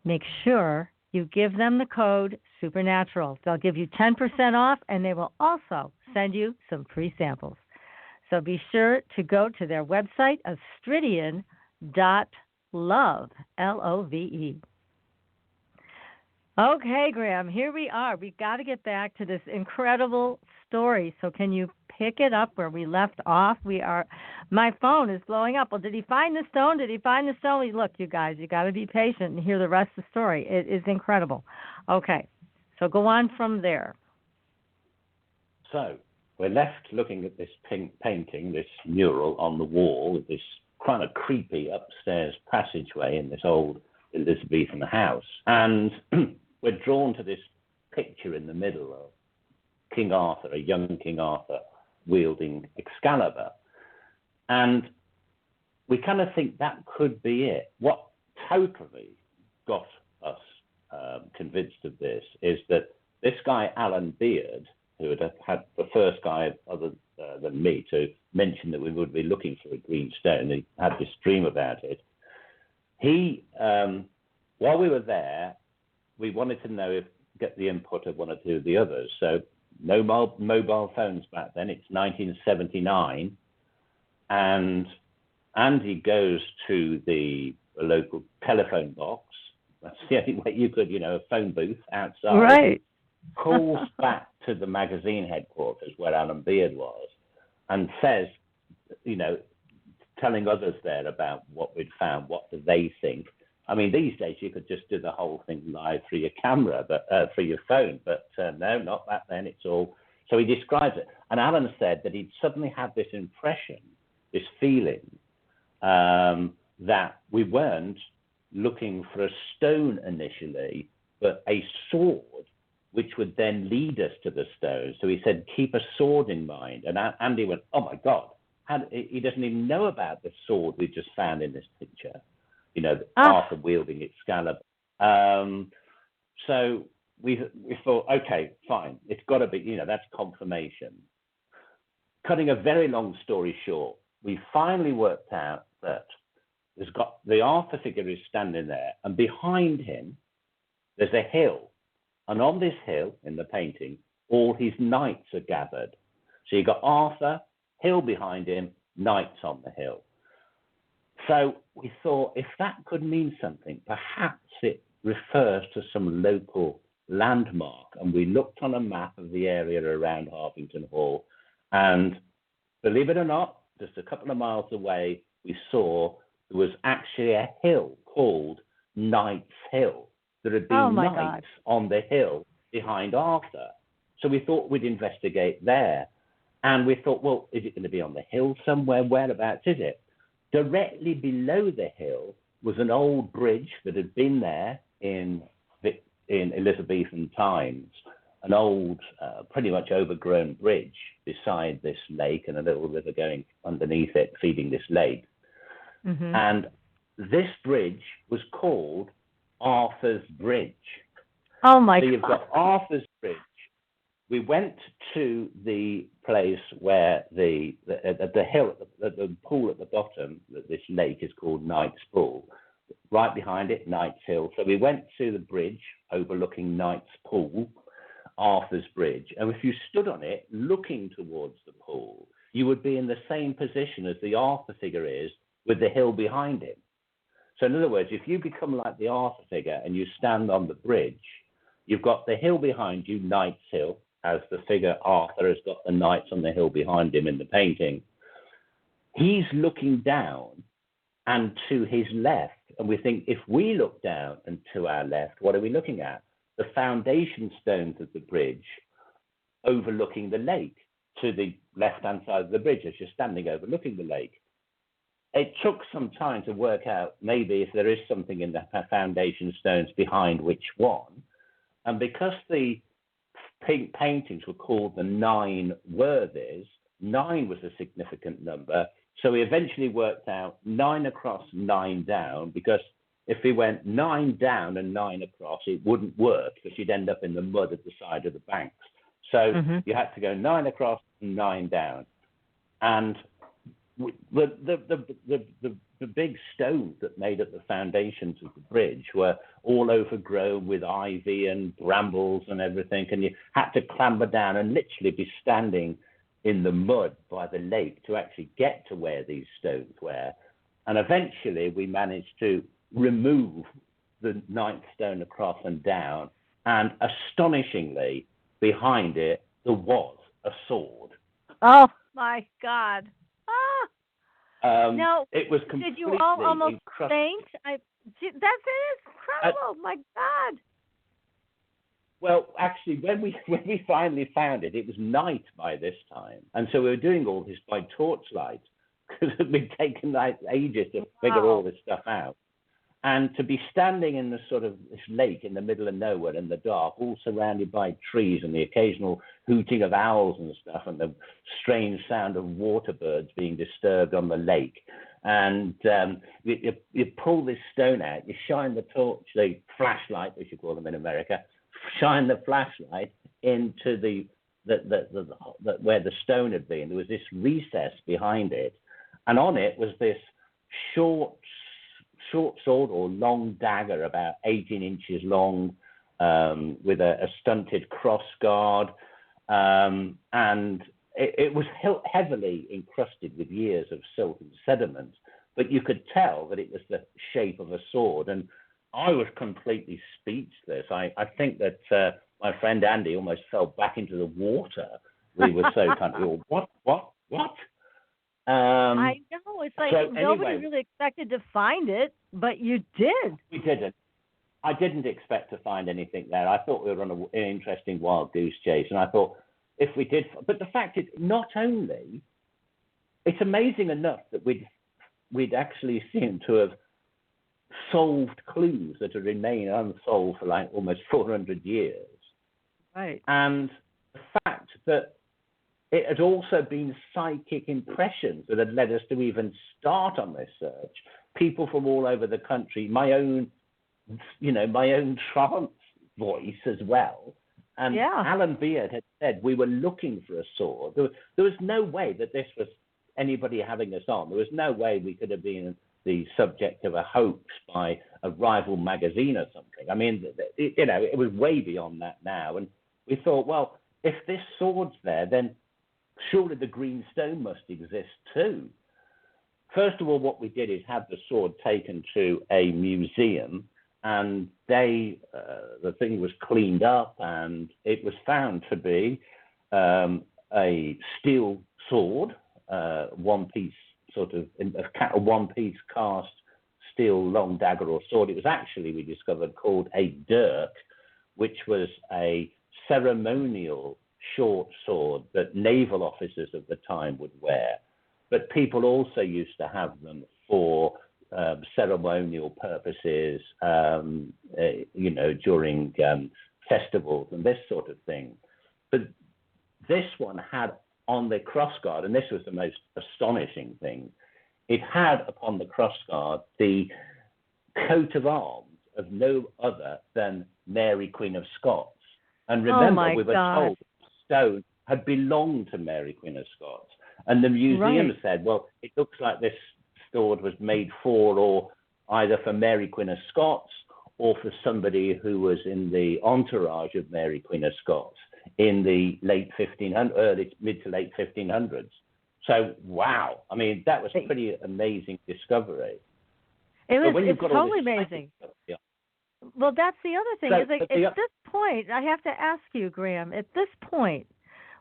make sure you give them the code Supernatural. They'll give you 10% off, and they will also send you some free samples. So be sure to go to their website, astridian.love, L-O-V-E. Okay, Graham, here we are. We've got to get back to this incredible story. So can you pick it up where we left off? My phone is blowing up. Well, did he find the stone? Did he find the stone? Look, you guys, you got to be patient and hear the rest of the story. It is incredible. Okay, so go on from there. So we're left looking at this painting, this mural on the wall, this kind of creepy upstairs passageway in this old Elizabethan house. And we're drawn to this picture in the middle of King Arthur, a young King Arthur, wielding Excalibur. And we kind of think that could be it. What totally got us convinced of this is that this guy, Alan Beard, who had the first guy other than me to mention that we would be looking for a green stone. He had this dream about it. He while we were there, we wanted to know get the input of one or two of the others. So no mobile phones back then. It's 1979. And Andy goes to the local telephone box. That's the only way you could, a phone booth outside. Right. Calls back to the magazine headquarters where Alan Beard was and says, telling others there about what we'd found, what do they think. I mean, these days you could just do the whole thing live through your camera, but through your phone. But no, not back then. It's all. So he describes it. And Alan said that he'd suddenly had this impression, this feeling, that we weren't looking for a stone initially, but a sword, which would then lead us to the stone. So he said, keep a sword in mind. And Andy went, oh, my God. He doesn't even know about the sword we just found in this picture, Arthur wielding Excalibur. So we thought, okay, fine. It's got to be, that's confirmation. Cutting a very long story short, we finally worked out that there's got the Arthur figure is standing there, and behind him, there's a hill. And on this hill, in the painting, all his knights are gathered. So you've got Arthur, hill behind him, knights on the hill. So we thought if that could mean something, perhaps it refers to some local landmark. And we looked on a map of the area around Harpington Hall, and believe it or not, just a couple of miles away, we saw there was actually a hill called Knight's Hill. There had been knights on the hill behind Arthur. So we thought we'd investigate there. And we thought, well, is it going to be on the hill somewhere? Whereabouts is it? Directly below the hill was an old bridge that had been there in Elizabethan times, an old, pretty much overgrown bridge beside this lake and a little river going underneath it, feeding this lake. Mm-hmm. And this bridge was called Arthur's Bridge. Oh, my God. So you've God. got Arthur's Bridge. We went to the place where the hill, the pool at the bottom, this lake is called Knight's Pool. Right behind it, Knight's Hill. So we went to the bridge overlooking Knight's Pool, Arthur's Bridge. And if you stood on it looking towards the pool, you would be in the same position as the Arthur figure is with the hill behind him. So in other words, if you become like the Arthur figure and you stand on the bridge, you've got the hill behind you, Knight's Hill, as the figure Arthur has got the knights on the hill behind him in the painting. He's looking down and to his left. And we think if we look down and to our left, what are we looking at? The foundation stones of the bridge overlooking the lake to the left-hand side of the bridge as you're standing overlooking the lake. It took some time to work out maybe if there is something in the foundation stones behind which one. And because the paintings were called the Nine Worthies, 9 was a significant number. So we eventually worked out 9 across, 9 down, because if we went 9 down and 9 across, it wouldn't work because you'd end up in the mud at the side of the banks. So you had to go 9 across and 9 down. And the big stones that made up the foundations of the bridge were all overgrown with ivy and brambles and everything, and you had to clamber down and literally be standing in the mud by the lake to actually get to where these stones were. And eventually we managed to remove the 9th stone across and down, and astonishingly, behind it, there was a sword. Oh, my God. Now, it was completely did you all almost encrusted. faint? That is incredible. My God. Well, actually, when we finally found it, it was night by this time. And so we were doing all this by torchlight because it had been taken ages to figure all this stuff out. And to be standing in the sort of this lake in the middle of nowhere in the dark, all surrounded by trees and the occasional hooting of owls and stuff and the strange sound of water birds being disturbed on the lake. And you pull this stone out, you shine the torch, the flashlight, as you call them in America, shine the flashlight into the where the stone had been. There was this recess behind it, and on it was this short short sword or long dagger, about 18 inches long, with a stunted cross guard. And it was heavily encrusted with years of silt and sediment, but you could tell that it was the shape of a sword. And I was completely speechless. I think that my friend Andy almost fell back into the water. We were so kind of, what? I know. It's like nobody really expected to find it, but you did. We didn't. I didn't expect to find anything there. I thought we were on an interesting wild goose chase, and I thought if we did, but the fact is, not only, it's amazing enough that we'd actually seemed to have solved clues that had remained unsolved for like almost 400 years. Right. And the fact that it had also been psychic impressions that had led us to even start on this search. People from all over the country, my own trance voice as well. And Alan Beard had said we were looking for a sword. There was no way that this was anybody having us on. There was no way we could have been the subject of a hoax by a rival magazine or something. I mean, it was way beyond that now. And we thought, well, if this sword's there, then surely the green stone must exist too. First of all, what we did is have the sword taken to a museum, and the thing was cleaned up, and it was found to be a steel sword, one-piece cast steel long dagger or sword. It was actually, we discovered, called a dirk, which was a ceremonial short sword that naval officers of the time would wear. But people also used to have them for ceremonial purposes, during festivals and this sort of thing. But this one had on the crossguard, and this was the most astonishing thing, it had upon the crossguard the coat of arms of no other than Mary Queen of Scots. And remember, we were told the stone had belonged to Mary Queen of Scots. And the museum said, well, it looks like this sword was made for either for Mary Queen of Scots or for somebody who was in the entourage of Mary Queen of Scots in the mid to late 1500s. So, wow. I mean, that was a pretty amazing discovery. It's totally amazing. Well, that's the other thing. At this point, I have to ask you, Graham, at this point,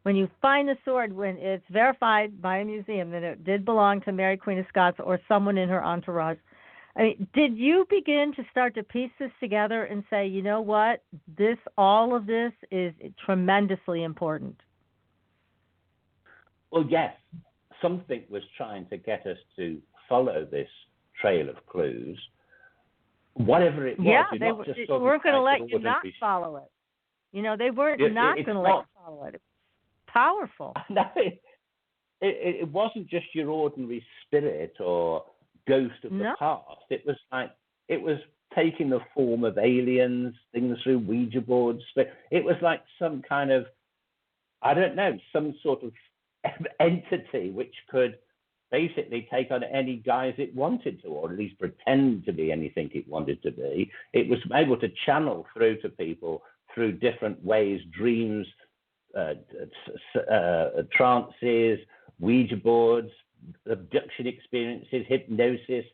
when you find the sword, when it's verified by a museum that it did belong to Mary Queen of Scots or someone in her entourage, I mean, did you begin to start to piece this together and say, you know what, all of this is tremendously important? Well, yes. Something was trying to get us to follow this trail of clues. Whatever it was. They weren't going to let you not follow it. They weren't not going to let you follow it. It's powerful. No, it wasn't just your ordinary spirit or ghost of the past. It was taking the form of aliens, things through Ouija boards. It was like some kind of, I don't know, some sort of entity which could basically take on any guise it wanted to, or at least pretend to be anything it wanted to be. It was able to channel through to people through different ways, dreams, trances, Ouija boards, abduction experiences, hypnosis,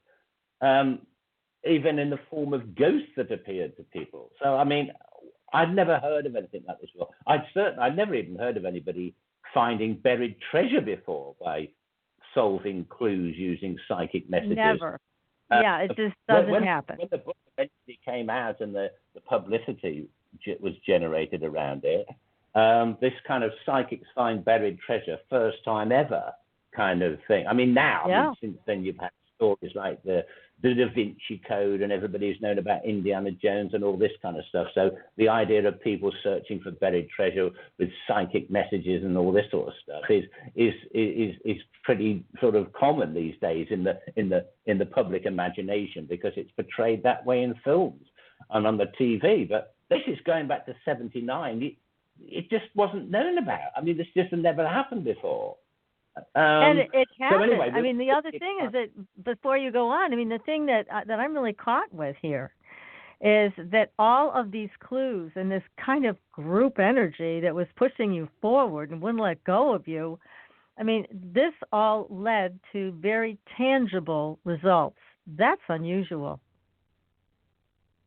even in the form of ghosts that appeared to people. So, I mean, I'd never heard of anything like this before. I'd never even heard of anybody finding buried treasure before by solving clues using psychic messages. Never. It just doesn't happen. When the book eventually came out and the publicity was generated around it, this kind of psychics find buried treasure, first time ever kind of thing. I mean, now, since then you've had stories like the Da Vinci Code, and everybody's known about Indiana Jones and all this kind of stuff. So the idea of people searching for buried treasure with psychic messages and all this sort of stuff is pretty sort of common these days in the public imagination, because it's portrayed that way in films and on the TV. But this is going back to 79. It just wasn't known about. I mean, this just never happened before. And it happened. So anyway, I mean, the other thing is that before you go on, I mean, the thing that I'm really caught with here is that all of these clues and this kind of group energy that was pushing you forward and wouldn't let go of you, I mean, this all led to very tangible results. That's unusual.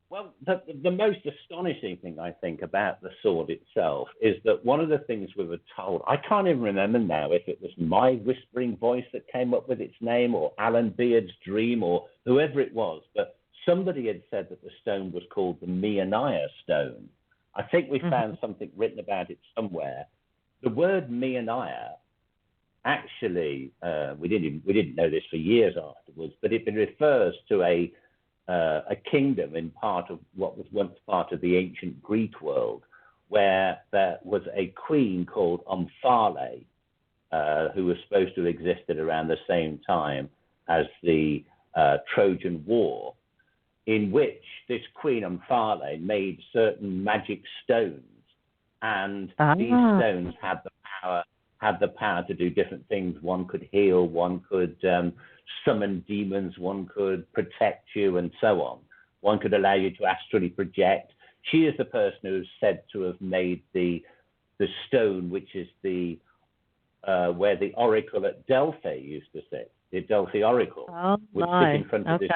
Well, the most astonishing thing, I think, about the sword itself is that one of the things we were told, I can't even remember now if it was my whispering voice that came up with its name or Alan Beard's dream or whoever it was, but somebody had said that the stone was called the Meonia stone. I think we found something written about it somewhere. The word Meonia, actually, we didn't know this for years afterwards, but it refers to a kingdom in part of what was once part of the ancient Greek world, where there was a queen called Omphale, who was supposed to have existed around the same time as the Trojan War, in which this Queen Omphale made certain magic stones, and these stones had the power to do different things. One could heal, one could summon demons, one could protect you, and so on. One could allow you to astrally project. She is the person who's said to have made the stone, which is the where the oracle at Delphi used to sit. The Delphi oracle would sit in front of this.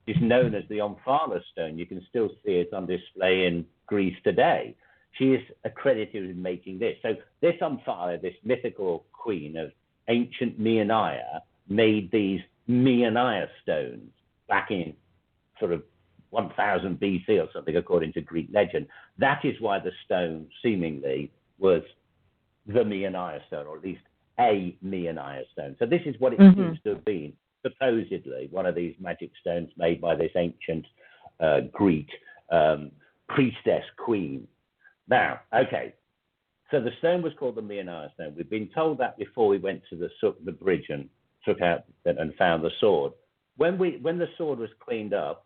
It's known as the Omphale stone. You can still see it on display in Greece today. She is accredited in making this. So this Omphale, this mythical queen of ancient Meonia, made these Meonia stones back in sort of 1000 BC or something, according to Greek legend. That is why the stone seemingly was the Meonia stone, or at least a Meonia stone. So this is what it seems to have been, supposedly, one of these magic stones made by this ancient Greek priestess queen. Now, okay, so the stone was called the Meonia stone. We've been told that before we went to the bridge and took out and found the sword. When the sword was cleaned up,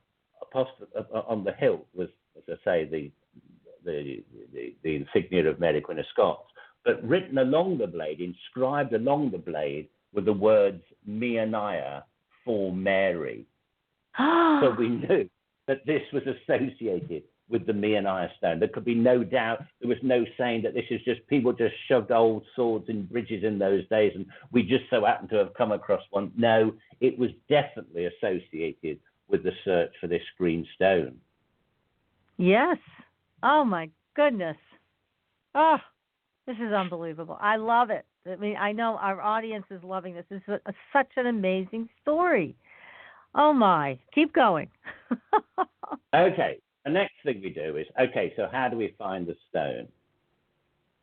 on the hilt was, as I say, the insignia of Mary Queen of Scots, but written along the blade, inscribed along the blade, were the words Meonia for Mary. So we knew that this was associated with the Meonia stone. There could be no doubt. There was no saying that this is just people just shoved old swords in bridges in those days and we just so happened to have come across one. No, it was definitely associated with the search for this green stone. Yes. Oh, my goodness. Oh, this is unbelievable. I love it. I mean, I know our audience is loving this. This is such an amazing story. Oh, my. Keep going. Okay. The next thing we do is, okay, so how do we find the stone?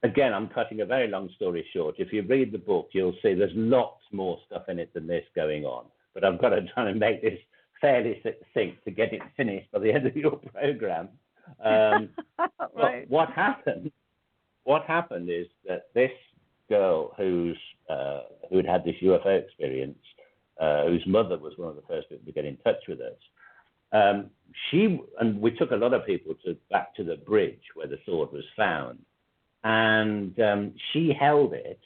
Again, I'm cutting a very long story short. If you read the book, you'll see there's lots more stuff in it than this going on. But I've got to try and make this fairly succinct to get it finished by the end of your program. Right. But what happened is that this girl who'd had this UFO experience, whose mother was one of the first people to get in touch with us, we took a lot of people back to the bridge where the sword was found, and she held it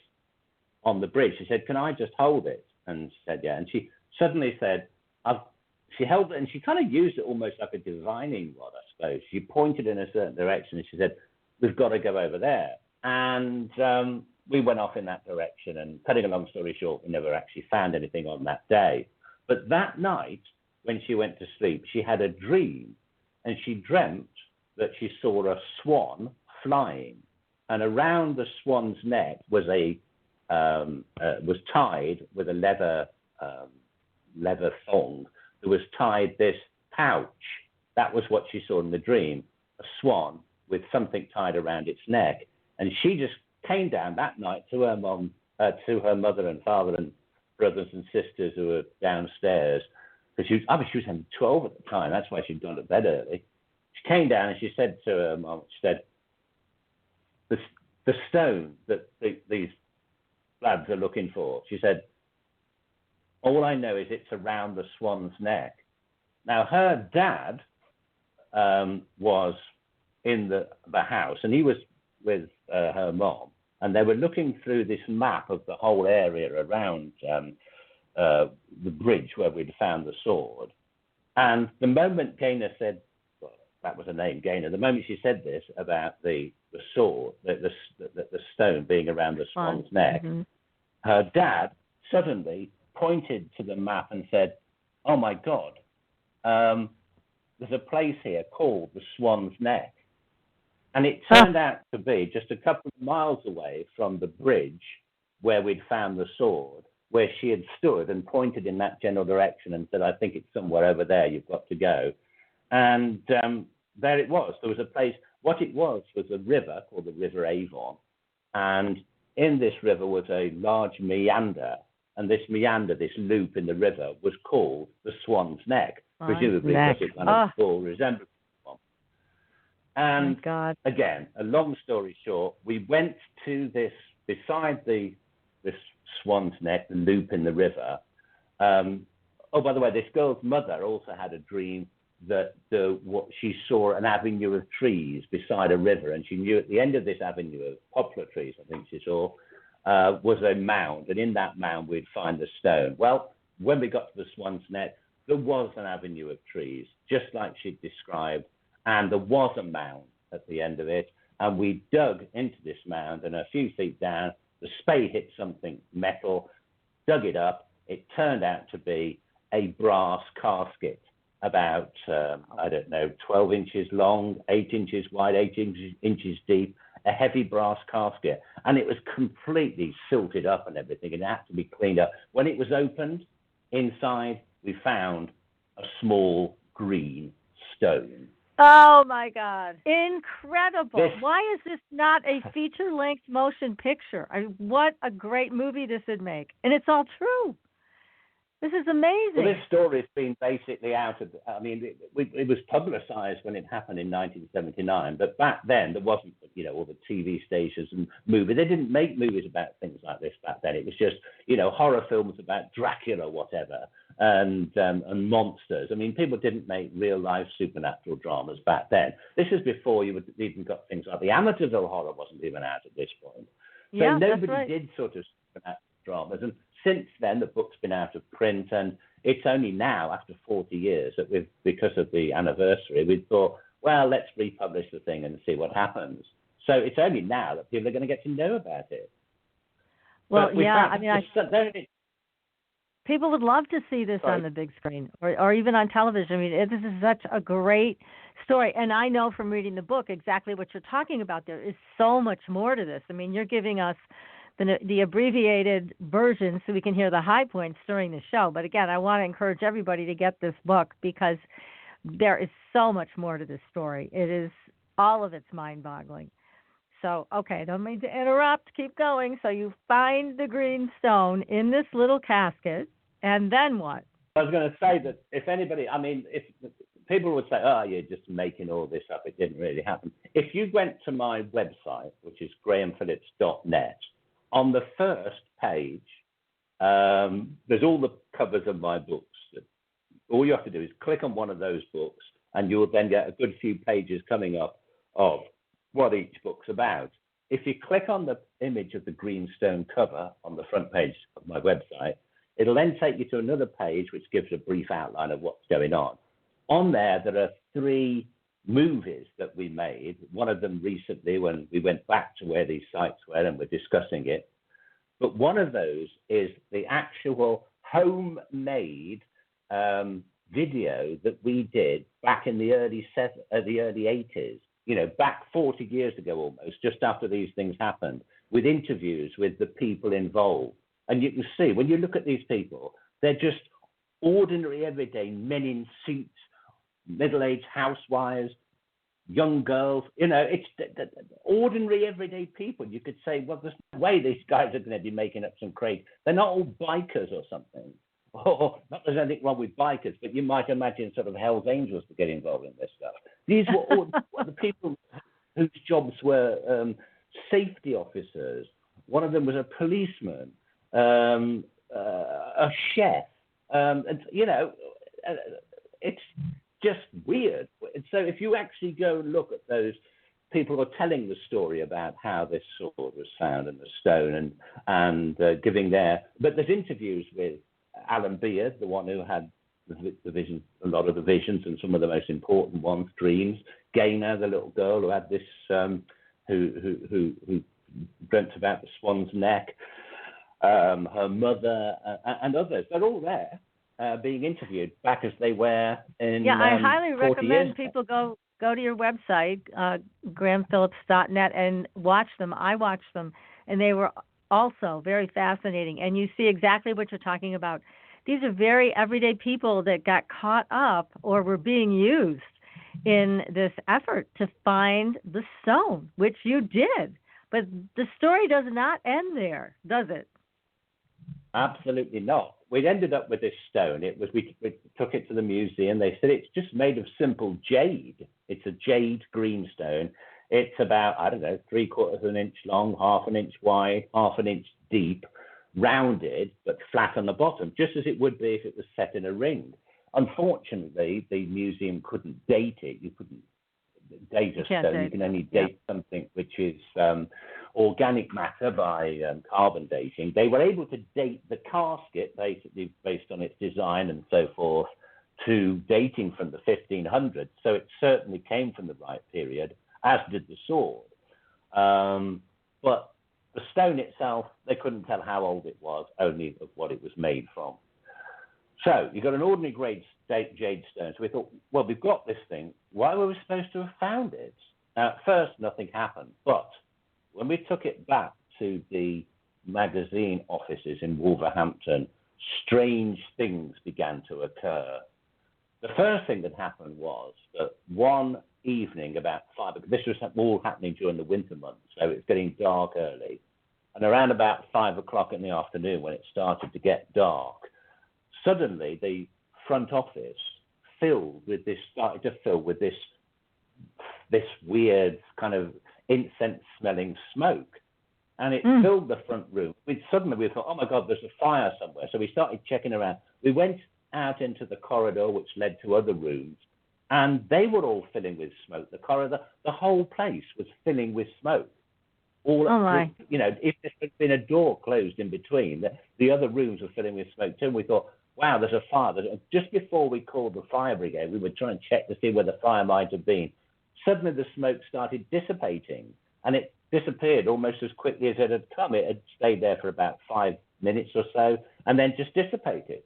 on the bridge. She said, "Can I just hold it?" And she said, "Yeah." And she suddenly said, she held it, and she kind of used it almost like a divining rod, I suppose. She pointed in a certain direction, and she said, "We've got to go over there." And we went off in that direction, and cutting a long story short, we never actually found anything on that day. But that night, when she went to sleep, she had a dream, and she dreamt that she saw a swan flying, and around the swan's neck was tied with a leather thong. There was tied this pouch. That was what she saw in the dream, a swan with something tied around its neck. And she just came down that night to her mother and father and brothers and sisters who were downstairs. Because she was only 12 at the time. That's why she'd gone to bed early. She came down and she said to her mom, she said, the stone that these lads are looking for, she said, all I know is it's around the swan's neck. Now, her dad was in the house, and he was with her mom, and they were looking through this map of the whole area around the bridge where we'd found the sword. And the moment Gaynor said, well, that was her name, Gaynor, the moment she said this about the sword, the stone being around the swan's neck, her dad suddenly pointed to the map and said, oh my God, there's a place here called the Swan's Neck. And it turned out to be just a couple of miles away from the bridge where we'd found the sword, where she had stood and pointed in that general direction and said, I think it's somewhere over there, you've got to go. And there it was. There was a place, what it was a river called the River Avon. And in this river was a large meander. And this meander, this loop in the river, was called the Swan's Neck, presumably because it kind of full resemblance. And again, a long story short, we went to this, beside this Swan's Neck, the loop in the river. Oh, by the way, this girl's mother also had a dream that she saw an avenue of trees beside a river, and she knew at the end of this avenue of poplar trees, I think she saw, was a mound, and in that mound we'd find the stone. Well, when we got to the Swan's Neck, there was an avenue of trees, just like she'd described, and there was a mound at the end of it, and we dug into this mound, and a few feet down, the spade hit something metal, dug it up. It turned out to be a brass casket, about, 12 inches long, 8 inches wide, 8 inches deep, a heavy brass casket. And it was completely silted up and everything, and it had to be cleaned up. When it was opened, inside, we found a small green stone. Oh, my God. Incredible. Why is this not a feature-length motion picture? What a great movie this would make. And it's all true. This is amazing. Well, this story's been basically it was publicized when it happened in 1979, but back then there wasn't, all the TV stations and movies. They didn't make movies about things like this back then. It was just, horror films about Dracula or whatever, and monsters. I mean, people didn't make real-life supernatural dramas back then. This is before you would even got things like the Amityville horror wasn't even out at this point. So nobody did sort of supernatural dramas, and since then, the book's been out of print, and it's only now, after 40 years, that because of the anniversary, we thought, well, let's republish the thing and see what happens. So it's only now that people are going to get to know about it. Well, people would love to see this on the big screen or even on television. I mean, this is such a great story. And I know from reading the book exactly what you're talking about. There is so much more to this. I mean, you're giving us the abbreviated version so we can hear the high points during the show. But again, I want to encourage everybody to get this book because there is so much more to this story. It is, all of it's mind-boggling. So, okay, don't mean to interrupt. Keep going. So you find the green stone in this little casket, and then what? I was going to say that if people would say, oh, you're just making all this up, it didn't really happen. If you went to my website, which is grahamphillips.net, on the first page, there's all the covers of my books. All you have to do is click on one of those books, and you'll then get a good few pages coming up of what each book's about. If you click on the image of the green stone cover on the front page of my website, it'll then take you to another page which gives a brief outline of what's going on. On there are 3 movies that we made, one of them recently when we went back to where these sites were and we're discussing it. But one of those is the actual homemade video that we did back in the early 80s, back 40 years ago almost, just after these things happened, with interviews with the people involved. And you can see, when you look at these people, they're just ordinary, everyday men in suits, middle-aged housewives, young girls, it's ordinary, everyday people. You could say, well, there's no way these guys are going to be making up some crazy. They're not all bikers or something. Or not there's anything wrong with bikers, but you might imagine sort of Hell's Angels to get involved in this stuff. These were all the people whose jobs were safety officers. One of them was a policeman, a chef. It's just weird. So if you actually go and look at those people are telling the story about how this sword was found in the stone and giving their. But there's interviews with Alan Beard, the one who had the vision, a lot of the visions, and some of the most important ones, dreams. Gaynor, the little girl who had this, who dreamt about the swan's neck. Her mother and others. They're all there being interviewed back as they were in. Yeah, I highly recommend people go to your website, grahamphillips.net, and watch them. I watched them, and they were also very fascinating. And you see exactly what you're talking about. These are very everyday people that got caught up or were being used in this effort to find the stone, which you did. But the story does not end there, does it? Absolutely not. We'd ended up with this stone. We took it to the museum. They said it's just made of simple jade. It's a jade green stone. It's about, 3/4 of an inch long, 1/2 an inch wide, 1/2 an inch deep, rounded, but flat on the bottom, just as it would be if it was set in a ring. Unfortunately, the museum couldn't date it. You couldn't date a stone. You can only date something which is organic matter by carbon dating. They were able to date the casket, basically based on its design and so forth, to dating from the 1500s. So it certainly came from the right period, as did the sword. But the stone itself, they couldn't tell how old it was, only of what it was made from. So you got an ordinary grade jade stone. So we thought, well, we've got this thing. Why were we supposed to have found it? At first, nothing happened. But when we took it back to the magazine offices in Wolverhampton, strange things began to occur. The first thing that happened was that one evening about 5 o'clock, this was all happening during the winter months, so it's getting dark early. And around about 5 o'clock in the afternoon, when it started to get dark, suddenly the front office started to fill with this weird kind of incense-smelling smoke. And it filled the front room. We thought, oh, my God, there's a fire somewhere. So we started checking around. We went out into the corridor, which led to other rooms, and they were all filling with smoke. The corridor, the whole place was filling with smoke. If there had been a door closed in between, the other rooms were filling with smoke too. And we thought, wow, there's a fire. Just before we called the fire brigade, we were trying to check to see where the fire might have been. Suddenly the smoke started dissipating, and it disappeared almost as quickly as it had come. It had stayed there for about 5 minutes or so, and then just dissipated.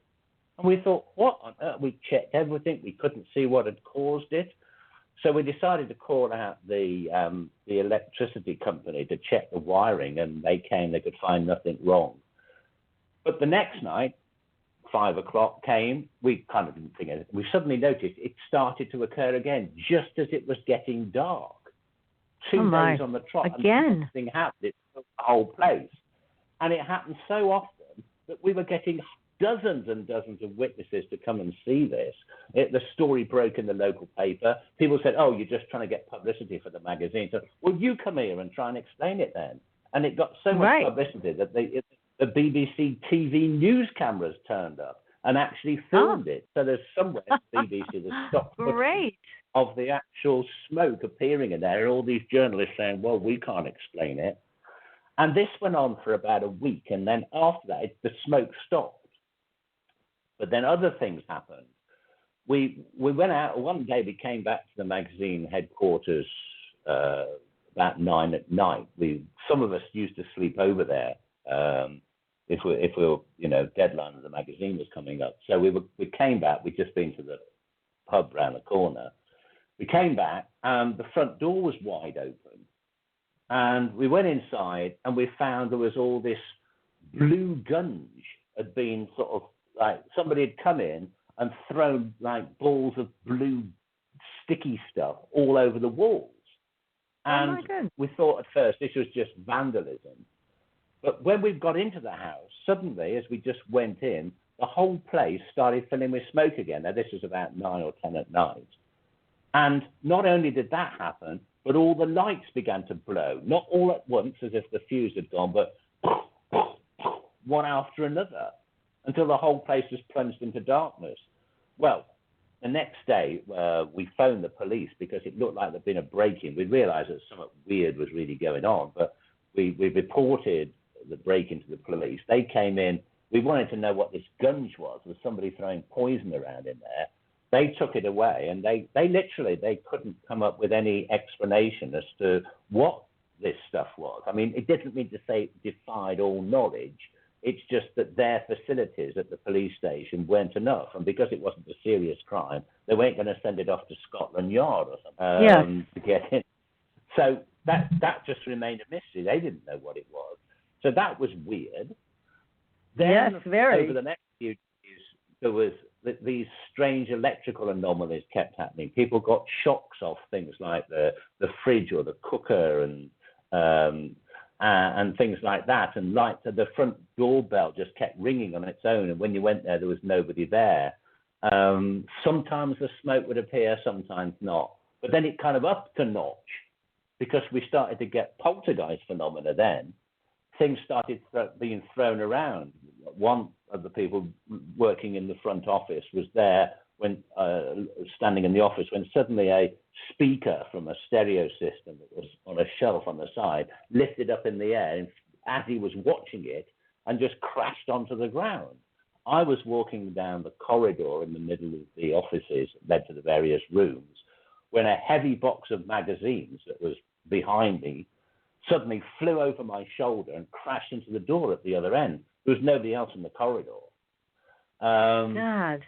And we thought, what on earth? We checked everything. We couldn't see what had caused it. So we decided to call out the electricity company to check the wiring, and they came. They could find nothing wrong. But the next night, 5 o'clock came. We kind of didn't think anything. We suddenly noticed it started to occur again, just as it was getting dark. 2 days on the trot. Again. And something happened. It filled the whole place. And it happened so often that we were getting dozens and dozens of witnesses to come and see this. The story broke in the local paper. People said, oh, you're just trying to get publicity for the magazine. So, well, you come here and try and explain it then. And it got so much publicity that the BBC TV news cameras turned up and actually filmed it. So there's somewhere at the BBC that stopped footage of the actual smoke appearing in there. And all these journalists saying, well, we can't explain it. And this went on for about a week. And then after that, the smoke stopped. But then other things happened. We went out, one day we came back to the magazine headquarters about 9 at night. Some of us used to sleep over there if we were, deadline of the magazine was coming up. So we came back. We'd just been to the pub round the corner. We came back and the front door was wide open. And we went inside and we found there was all this blue gunge had been sort of like somebody had come in and thrown like balls of blue sticky stuff all over the walls. And we thought at first this was just vandalism. But when we got into the house, suddenly, as we just went in, the whole place started filling with smoke again. Now, this was about 9 or 10 at night. And not only did that happen, but all the lights began to blow. Not all at once, as if the fuse had gone, but one after another, until the whole place was plunged into darkness. Well, the next day, we phoned the police because it looked like there'd been a break-in. We realised that something weird was really going on, but we reported the break-in to the police. They came in. We wanted to know what this gunge was. Was somebody throwing poison around in there? They took it away, and they couldn't come up with any explanation as to what this stuff was. I mean, it didn't mean to say it defied all knowledge. It's just that their facilities at the police station weren't enough. And because it wasn't a serious crime, they weren't going to send it off to Scotland Yard or something to get in. So that just remained a mystery. They didn't know what it was. So that was weird. Then, very. Over the next few years, there was these strange electrical anomalies kept happening. People got shocks off things like the fridge or the cooker and things like that, and the front doorbell just kept ringing on its own, and when you went there was nobody there. Sometimes the smoke would appear, sometimes not. But then it kind of upped a notch because we started to get poltergeist phenomena then. Things started being thrown around. One of the people working in the front office was there when standing in the office when suddenly a speaker from a stereo system that was on a shelf on the side lifted up in the air as he was watching it and just crashed onto the ground. I was walking down the corridor in the middle of the offices that led to the various rooms when a heavy box of magazines that was behind me suddenly flew over my shoulder and crashed into the door at the other end. There was nobody else in the corridor. God.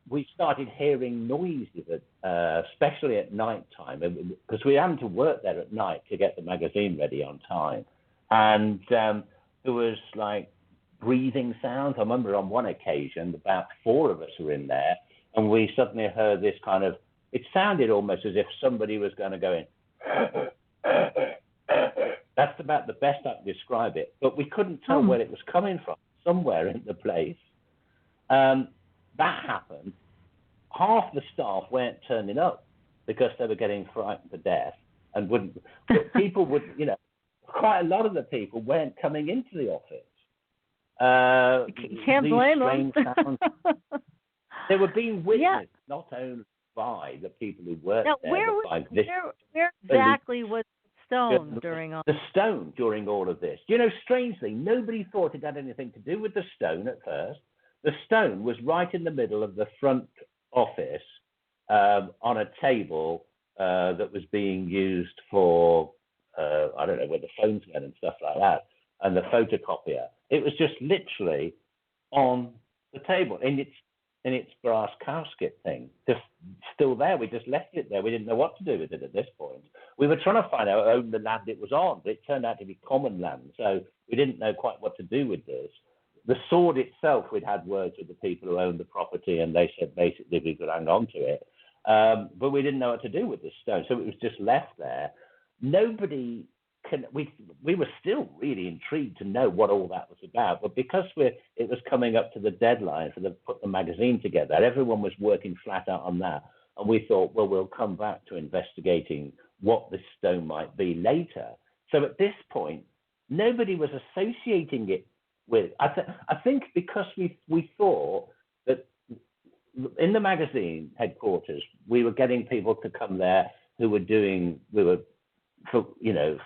We started hearing noises, especially at night time, because we had to work there at night to get the magazine ready on time. And there was like breathing sounds. I remember on one occasion, about 4 of us were in there, and we suddenly heard this kind of, it sounded almost as if somebody was going to go in. That's about the best I can describe it. But we couldn't tell where it was coming from, somewhere in the place. That happened. Half the staff weren't turning up because they were getting frightened to death and wouldn't. But people would, quite a lot of the people weren't coming into the office. Can't blame them. They were being witnessed not only by the people who worked there, but by this. Where exactly was Stone during all the stone during all of this? Strangely, nobody thought it had anything to do with the stone at first. The stone was right in the middle of the front office on a table that was being used for, I don't know, where the phones went and stuff like that, and the photocopier. It was just literally on the table in its brass casket thing, just still there. We just left it there. We didn't know what to do with it at this point. We were trying to find out who owned the land it was on, but it turned out to be common land, so we didn't know quite what to do with this. The sword itself, we'd had words with the people who owned the property, and they said basically we could hang on to it. But we didn't know what to do with this stone, so it was just left there. Nobody can. We were still really intrigued to know what all that was about, but because it was coming up to the deadline for put the magazine together, everyone was working flat out on that, and we thought, well, we'll come back to investigating what this stone might be later. So at this point, nobody was associating it with. I think because we thought that in the magazine headquarters, we were getting people to come there who were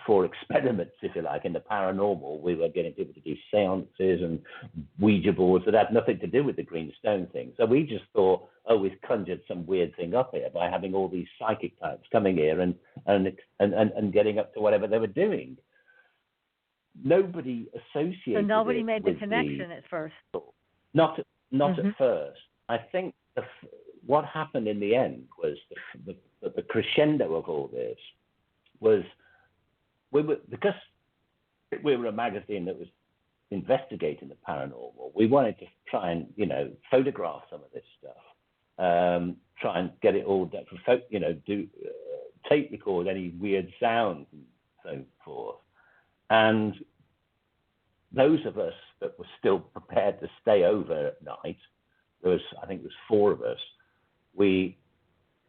for experiments, if you like, in the paranormal. We were getting people to do seances and Ouija boards that had nothing to do with the green stone thing. So we just thought, we've conjured some weird thing up here by having all these psychic types coming here and getting up to whatever they were doing. Nobody associated. So nobody made the connection at first. Not at first. I think what happened in the end was the crescendo of all this was because we were a magazine that was investigating the paranormal. We wanted to try and photograph some of this stuff, try and get it all done, do tape record any weird sounds and so forth. And those of us that were still prepared to stay over at night, I think there was 4 of us, we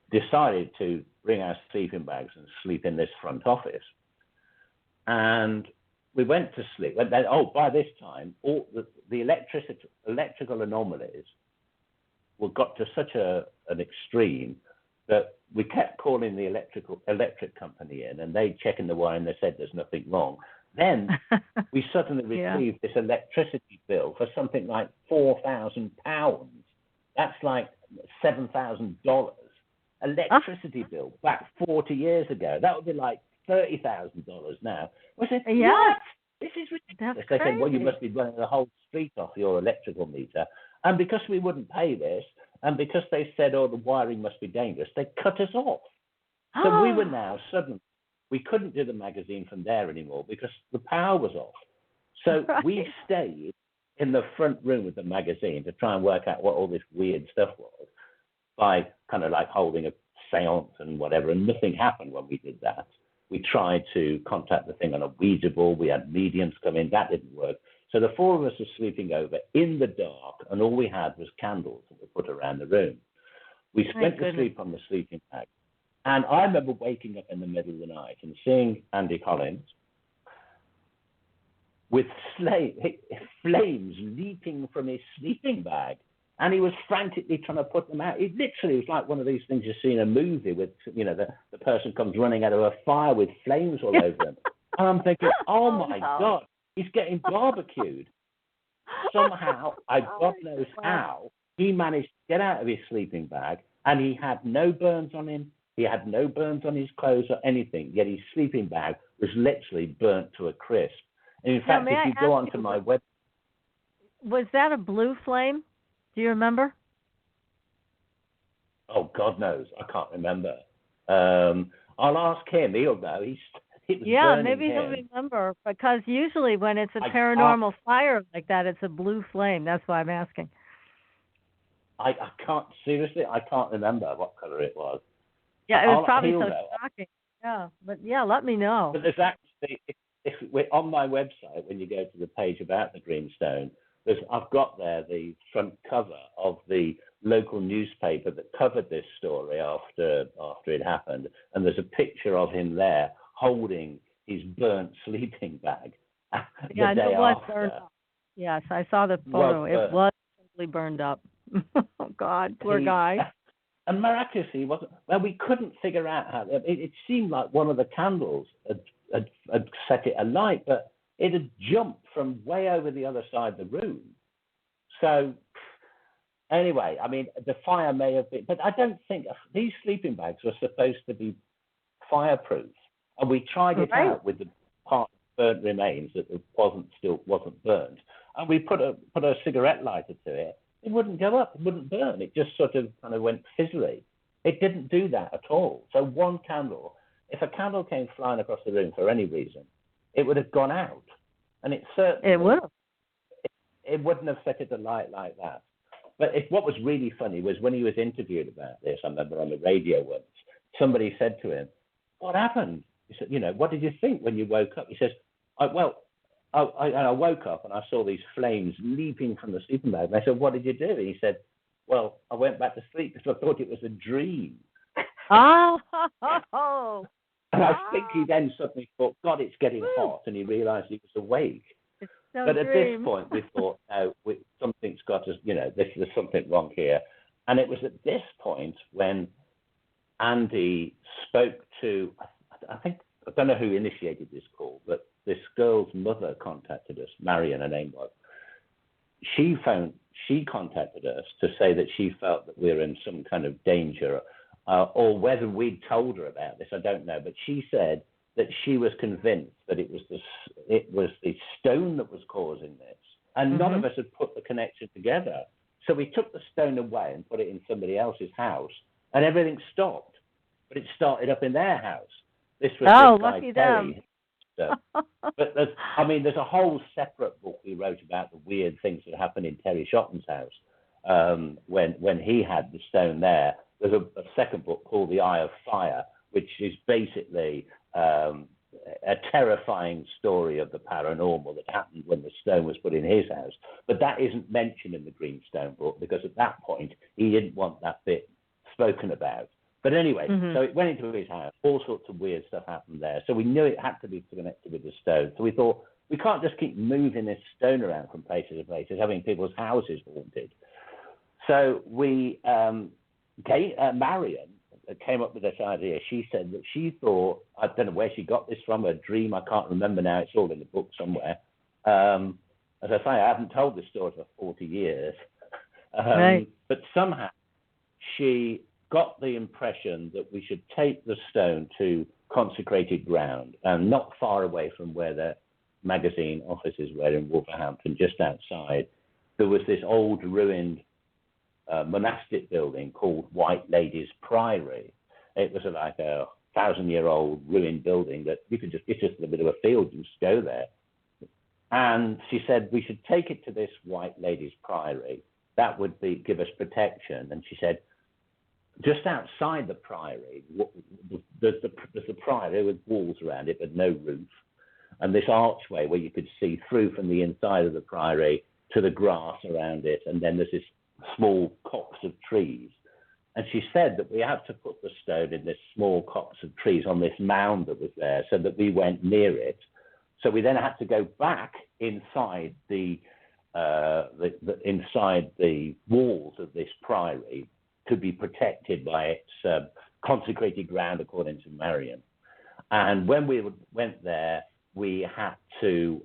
decided to bring our sleeping bags and sleep in this front office. And we went to sleep. And then, by this time, all the electrical anomalies got to such an extreme that we kept calling the electric company in, and they check in the wire and they said there's nothing wrong. Then we suddenly received this electricity bill for something like £4,000. That's like $7,000. Electricity bill back 40 years ago. That would be like $30,000 now. We said, what? This is ridiculous. They said, well, you must be running the whole street off your electrical meter. And because we wouldn't pay this, and because they said, the wiring must be dangerous, they cut us off. So we were now suddenly, we couldn't do the magazine from there anymore because the power was off. So we stayed in the front room with the magazine to try and work out what all this weird stuff was by kind of like holding a seance and whatever, and nothing happened when we did that. We tried to contact the thing on a Ouija board. We had mediums come in. That didn't work. So the four of us were sleeping over in the dark, and all we had was candles that were put around the room. We went to sleep on the sleeping bag. And I remember waking up in the middle of the night and seeing Andy Collins with flames leaping from his sleeping bag. And he was frantically trying to put them out. It literally was like one of these things you see in a movie with, the person comes running out of a fire with flames all over them. And I'm thinking, oh my God, he's getting barbecued. Somehow, God knows how, he managed to get out of his sleeping bag, and he had no burns on him. He had no burns on his clothes or anything, yet his sleeping bag was literally burnt to a crisp. And in fact, if you go onto my website... Was that a blue flame? Do you remember? Oh, God knows. I can't remember. I'll ask him. He'll know. Maybe he'll remember. Because usually when it's a paranormal fire like that, it's a blue flame. That's why I'm asking. I can't remember what color it was. Yeah, it was probably so shocking. Yeah, but let me know. But there's actually, if we're on my website, when you go to the page about the Greenstone, I've got there the front cover of the local newspaper that covered this story after it happened, and there's a picture of him there holding his burnt sleeping bag. Yeah, it was burned up. Yes, I saw the photo. It was simply burned up. Oh God, poor guy. And miraculously, we couldn't figure out how. It seemed like one of the candles had set it alight, but it had jumped from way over the other side of the room. So, anyway, I mean, the fire may have been, but I don't think these sleeping bags were supposed to be fireproof. And we tried it out with the part of burnt remains that wasn't burnt, and we put a cigarette lighter to it. It wouldn't go up. It wouldn't burn. It just sort of kind of went fizzly. It didn't do that at all. So one candle, if a candle came flying across the room for any reason, it would have gone out. And it certainly would have. It wouldn't have set it alight like that. But what was really funny was when he was interviewed about this, I remember on the radio once, somebody said to him, what happened? He said, what did you think when you woke up? He says, I woke up and I saw these flames leaping from the sleeping bag. And I said, what did you do? And he said, well, I went back to sleep because I thought it was a dream. Oh. And I think he then suddenly thought, God, it's getting hot. And he realized he was awake. But at this point, we thought, no, something's got us, there's something wrong here. And it was at this point when Andy spoke to, I don't know who initiated this call, but this girl's mother contacted us, Marion, her name was. She contacted us to say that she felt that we were in some kind of danger, or whether we'd told her about this, I don't know. But she said that she was convinced that it was the stone that was causing this, and none of us had put the connection together. So we took the stone away and put it in somebody else's house, and everything stopped. But it started up in their house. This was lucky them. But there's a whole separate book we wrote about the weird things that happened in Terry Shotton's house when he had the stone there. There's a second book called The Eye of Fire, which is basically a terrifying story of the paranormal that happened when the stone was put in his house. But that isn't mentioned in the Greenstone book because at that point he didn't want that bit spoken about. But anyway, so it went into his house. All sorts of weird stuff happened there. So we knew it had to be connected with the stone. So we thought, we can't just keep moving this stone around from places to places, having people's houses haunted. So we, Marion came up with this idea. She said that she thought, I don't know where she got this from, a dream, I can't remember now, it's all in the book somewhere. As I say, I haven't told this story for 40 years. Right. But somehow she got the impression that we should take the stone to consecrated ground, and not far away from where the magazine offices were in Wolverhampton, just outside. There was this old ruined monastic building called White Ladies Priory. It was like a 1,000-year-old ruined building that you could it's just in the middle of a field, you just go there. And she said we should take it to this White Ladies Priory. That would give us protection. And she said, just outside the priory, there's the priory with walls around it, but no roof, and this archway where you could see through from the inside of the priory to the grass around it, and then there's this small copse of trees. And she said that we had to put the stone in this small copse of trees on this mound that was there, so that we went near it. So we then had to go back inside inside the walls of this priory to be protected by its consecrated ground, according to Marion. And when we went there, we had to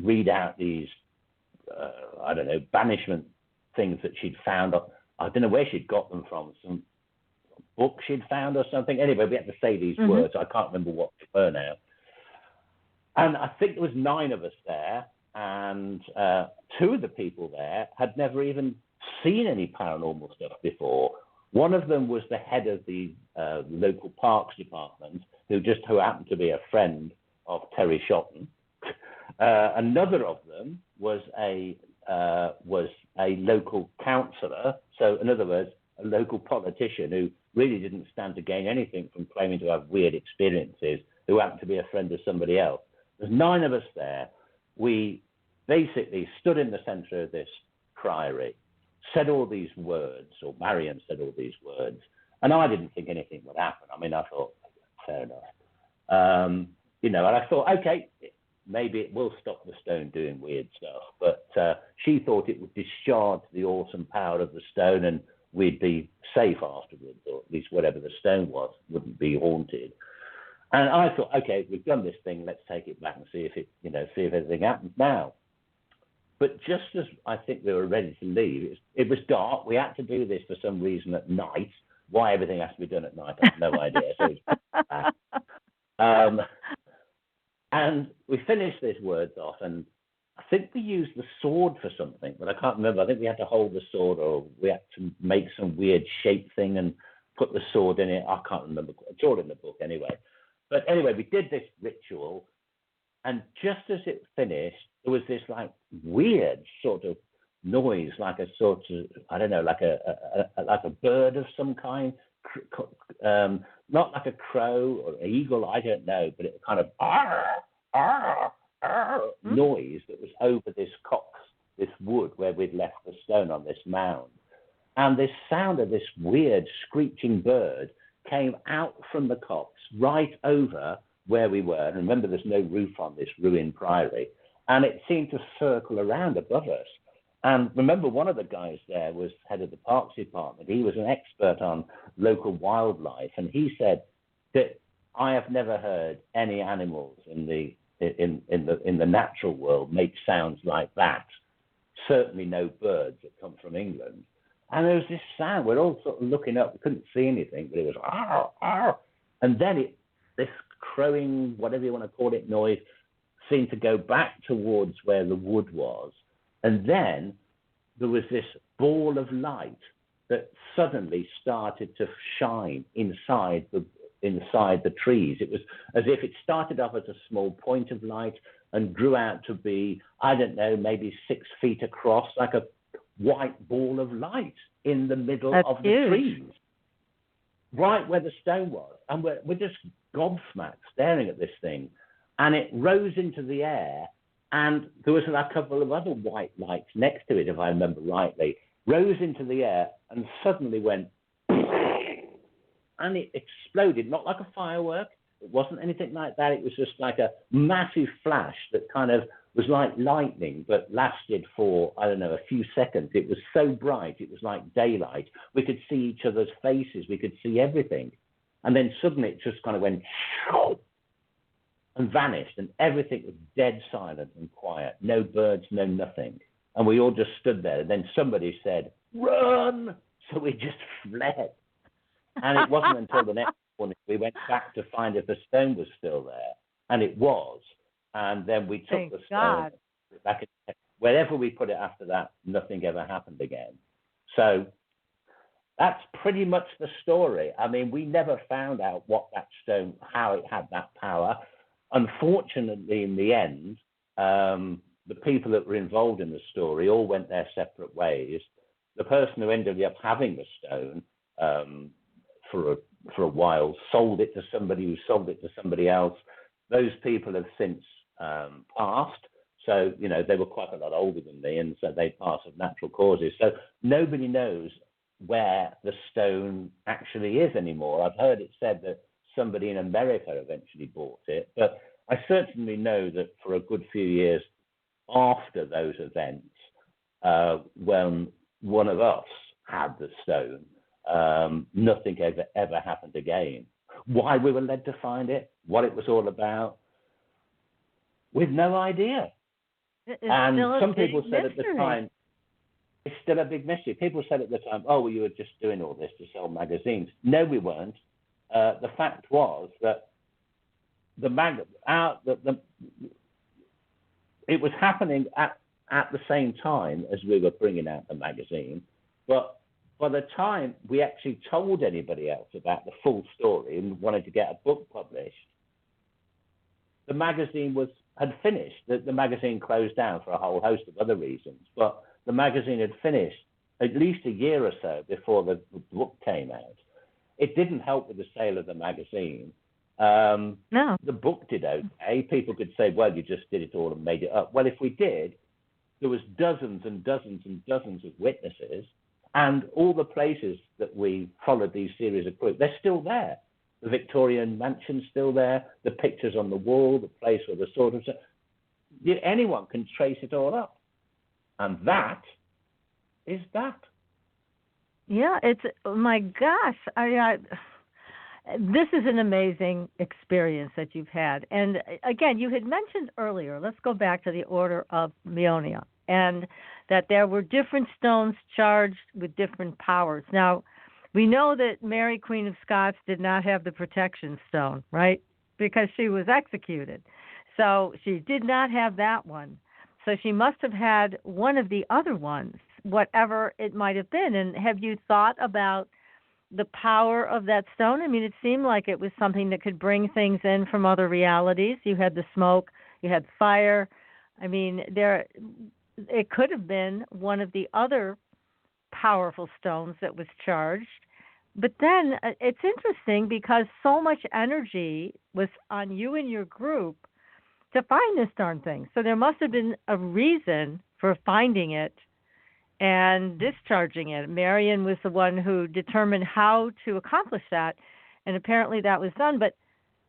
read out these, banishment things that she'd found. I don't know where she'd got them from, some book she'd found or something. Anyway, we had to say these words. I can't remember what they were now. And I think there was 9 of us there, and 2 of the people there had never even seen any paranormal stuff before. One of them was the head of the local parks department, who happened to be a friend of Terry Shotton. Another of them was a local councillor, so in other words, a local politician who really didn't stand to gain anything from claiming to have weird experiences, who happened to be a friend of somebody else. There's 9 of us there. We basically stood in the centre of this priory, said all these words, or Marion said all these words, and I didn't think anything would happen. I mean, I thought, fair enough. And I thought, okay, maybe it will stop the stone doing weird stuff. But she thought it would discharge the awesome power of the stone and we'd be safe afterwards, or at least whatever the stone was wouldn't be haunted. And I thought, okay, we've done this thing, let's take it back and see if anything happens now. But just as I think we were ready to leave, it was dark. We had to do this for some reason at night. Why everything has to be done at night, I have no idea. So and we finished these words off, and I think we used the sword for something, but I can't remember. I think we had to hold the sword, or we had to make some weird shape thing and put the sword in it. I can't remember. It's all in the book anyway. But anyway, we did this ritual, and just as it finished, there was this like weird sort of noise, like a sort of, I don't know, like a bird of some kind, not like a crow or an eagle, I don't know, but it kind of noise that was over this copse, this wood where we'd left the stone on this mound. And this sound of this weird screeching bird came out from the copse right over where we were. And remember, there's no roof on this ruined priory. And it seemed to circle around above us. And remember, one of the guys there was head of the parks department. He was an expert on local wildlife. And he said that I have never heard any animals in the natural world make sounds like that. Certainly no birds that come from England. And there was this sound. We're all sort of looking up. We couldn't see anything, but it was "arr, arr." And then this crowing, whatever you want to call it, noise seemed to go back towards where the wood was. And then there was this ball of light that suddenly started to shine inside the trees. It was as if it started off as a small point of light and grew out to be, I don't know, maybe 6 feet across, like a white ball of light in the middle of the trees, right where the stone was. And we're just gobsmacked staring at this thing. And it rose into the air, and there was a couple of other white lights next to it, if I remember rightly, rose into the air and suddenly went, and it exploded, not like a firework. It wasn't anything like that. It was just like a massive flash that kind of was like lightning, but lasted for, I don't know, a few seconds. It was so bright. It was like daylight. We could see each other's faces. We could see everything. And then suddenly it just kind of went and vanished, and everything was dead silent and quiet. No birds, no nothing. And we all just stood there. And then somebody said, "Run!" So we just fled. And it wasn't until the next morning we went back to find if the stone was still there. And it was. And then we took the stone back. Wherever we put it after that, nothing ever happened again. So that's pretty much the story. I mean, we never found out what that stone, how it had that power. Unfortunately, in the end, the people that were involved in the story all went their separate ways. The person who ended up having the stone for a while sold it to somebody who sold it to somebody else. Those people have since passed. So, you know, they were quite a lot older than me, and so they passed of natural causes. So nobody knows where the stone actually is anymore. I've heard it said that somebody in America eventually bought it, but I certainly know that for a good few years after those events, when one of us had the stone, nothing ever happened again. Why we were led to find it, what it was all about, with no idea. And some people said at the time, it's still a big mystery. People said at the time, "Oh, well, you were just doing all this to sell magazines." No, we weren't. The fact was that it was happening at the same time as we were bringing out the magazine. But by the time we actually told anybody else about the full story and wanted to get a book published, the magazine had finished. The magazine closed down for a whole host of other reasons, but the magazine had finished at least a year or so before the book came out. It didn't help with the sale of the magazine. No. The book did okay. People could say, "Well, you just did it all and made it up." Well, if we did, there was dozens and dozens and dozens of witnesses, and all the places that we followed these series of clues, they're still there. The Victorian mansion's still there. The pictures on the wall, the place where the sword was. Anyone can trace it all up. And that is that. Yeah, oh my gosh. This is an amazing experience that you've had. And again, you had mentioned earlier, let's go back to the Order of Meonia, and that there were different stones charged with different powers. Now, we know that Mary Queen of Scots did not have the protection stone, right? Because she was executed. So she did not have that one. So she must have had one of the other ones, whatever it might have been. And have you thought about the power of that stone? I mean, it seemed like it was something that could bring things in from other realities. You had the smoke, you had fire. I mean, it could have been one of the other powerful stones that was charged. But then it's interesting because so much energy was on you and your group to find this darn thing. So there must have been a reason for finding it and discharging it. Marion was the one who determined how to accomplish that, and apparently that was done.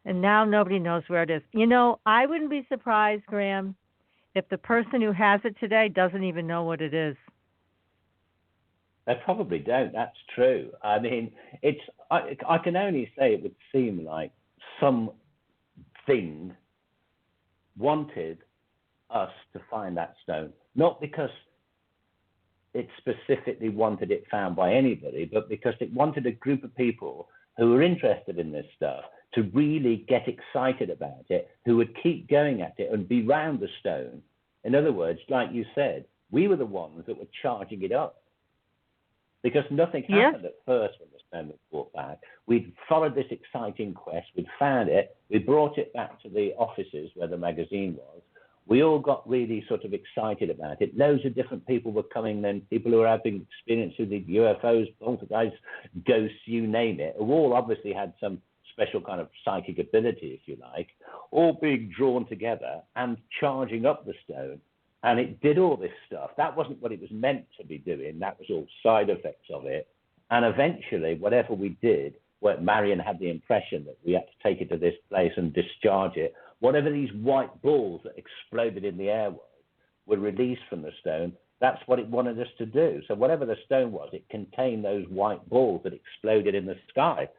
And now nobody knows where it is. You know, I wouldn't be surprised, Graham, if the person who has it today doesn't even know what it is. They probably don't. That's true. I mean, I can only say it would seem like something wanted us to find that stone, not because it specifically wanted it found by anybody, but because it wanted a group of people who were interested in this stuff to really get excited about it, who would keep going at it and be round the stone. In other words, like you said, we were the ones that were charging it up. Because nothing happened at first when the stone was brought back. We'd followed this exciting quest. We'd found it. We brought it back to the offices where the magazine was. We all got really sort of excited about it. Loads of different people were coming then, people who were having experience with the UFOs, poltergeists, ghosts, you name it, who all obviously had some special kind of psychic ability, if you like, all being drawn together and charging up the stone. And it did all this stuff. That wasn't what it was meant to be doing. That was all side effects of it. And eventually, whatever we did, where Marion had the impression that we had to take it to this place and discharge it. Whatever these white balls that exploded in the air were released from the stone, that's what it wanted us to do. So whatever the stone was, it contained those white balls that exploded in the sky.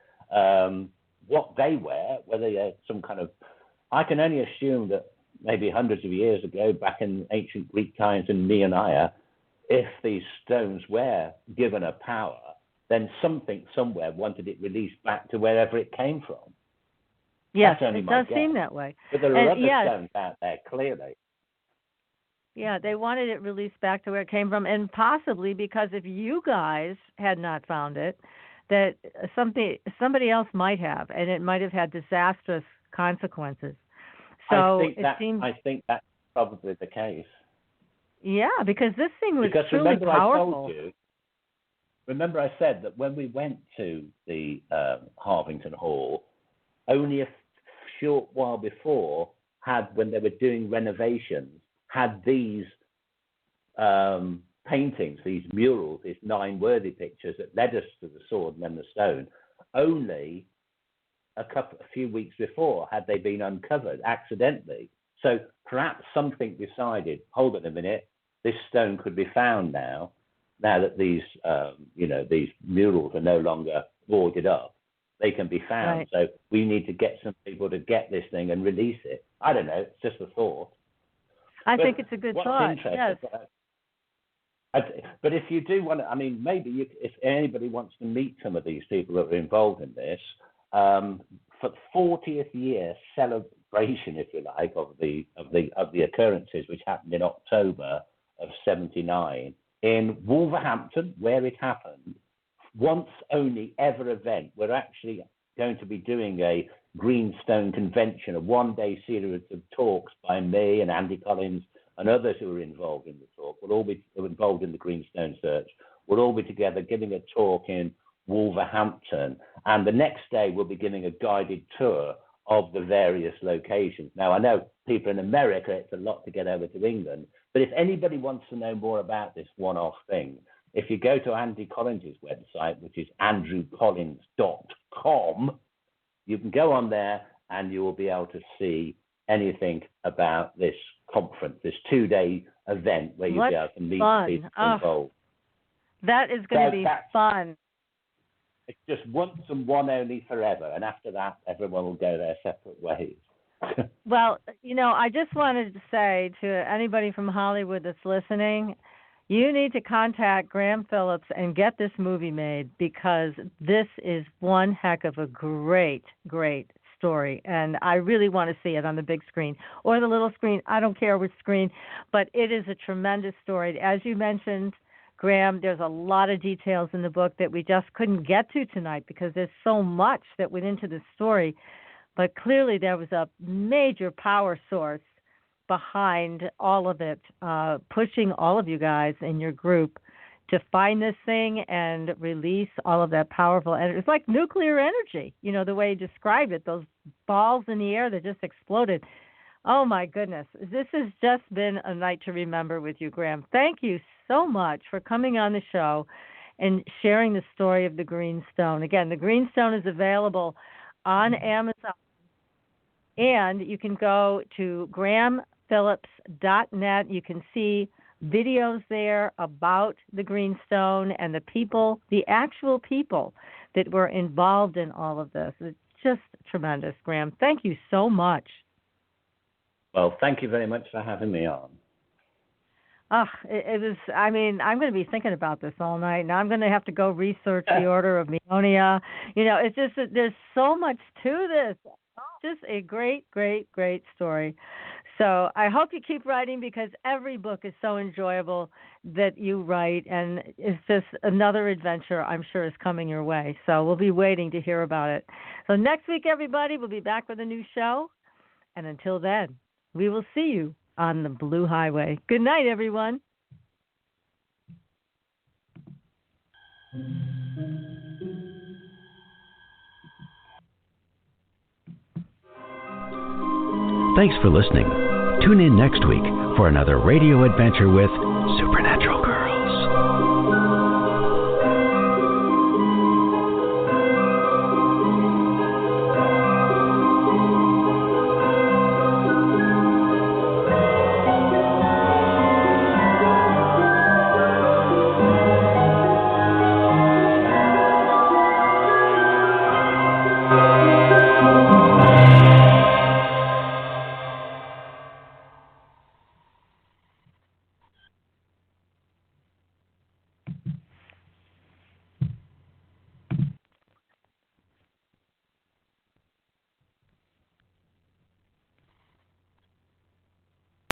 What they were, whether they're some kind of... I can only assume that maybe hundreds of years ago, back in ancient Greek times in Meonia, if these stones were given a power, then something somewhere wanted it released back to wherever it came from. Yes, it does seem that way. But there are other stones out there, clearly. Yeah, they wanted it released back to where it came from, and possibly because if you guys had not found it, that somebody else might have, and it might have had disastrous consequences. So I think that's probably the case. Yeah, because this thing was truly powerful. Remember I said that when we went to the Harvington Hall, only a short while before, when they were doing renovations, had these paintings, these murals, these 9 worthy pictures that led us to the sword and then the stone. Only a few weeks before had they been uncovered accidentally. So perhaps something decided, hold on a minute, this stone could be found now that these these murals are no longer boarded up. They can be found. Right. So we need to get some people to get this thing and release it. I don't know. It's just a thought. I think it's a good thought. Yes. But if you do want to, maybe if anybody wants to meet some of these people that are involved in this, for the 40th year celebration, if you like, of the occurrences which happened in October of '79 in Wolverhampton, where it happened, once only ever event, we're actually going to be doing a Greenstone Convention, a one-day series of talks by me and Andy Collins and others who are involved in the talk. We'll all be involved in the Greenstone search. We'll all be together giving a talk in Wolverhampton. And the next day, we'll be giving a guided tour of the various locations. Now, I know people in America, it's a lot to get over to England. But if anybody wants to know more about this one-off thing, if you go to Andy Collins' website, which is andrewcollins.com, you can go on there and you will be able to see anything about this conference, this 2-day event where you'll be able to meet people involved. That is going to be fun. It's just once and one only forever. And after that, everyone will go their separate ways. Well, I just wanted to say to anybody from Hollywood that's listening, you need to contact Graham Phillips and get this movie made, because this is one heck of a great, great story. And I really want to see it on the big screen or the little screen. I don't care which screen, but it is a tremendous story. As you mentioned, Graham, there's a lot of details in the book that we just couldn't get to tonight because there's so much that went into the story. But clearly there was a major power source behind all of it, pushing all of you guys in your group to find this thing and release all of that powerful energy. It's like nuclear energy, the way you described it, those balls in the air that just exploded. Oh, my goodness. This has just been a night to remember with you, Graham. Thank you so much for coming on the show and sharing the story of the Greenstone. Again, the Greenstone is available on Amazon, and you can go to grahamphillips.net. You can see videos there about the Greenstone and the people, the actual people that were involved in all of this. It's just tremendous, Graham. Thank you so much. Well, thank you very much for having me on. It was, I'm going to be thinking about this all night. Now I'm going to have to go research the Order of Meonia. It's just that there's so much to this. Just a great, great, great story. So I hope you keep writing, because every book is so enjoyable that you write, and it's just another adventure I'm sure is coming your way. So we'll be waiting to hear about it. So next week, everybody, we'll be back with a new show. And until then, we will see you on the Blue Highway. Good night, everyone. Thanks for listening. Tune in next week for another radio adventure with Supernatural.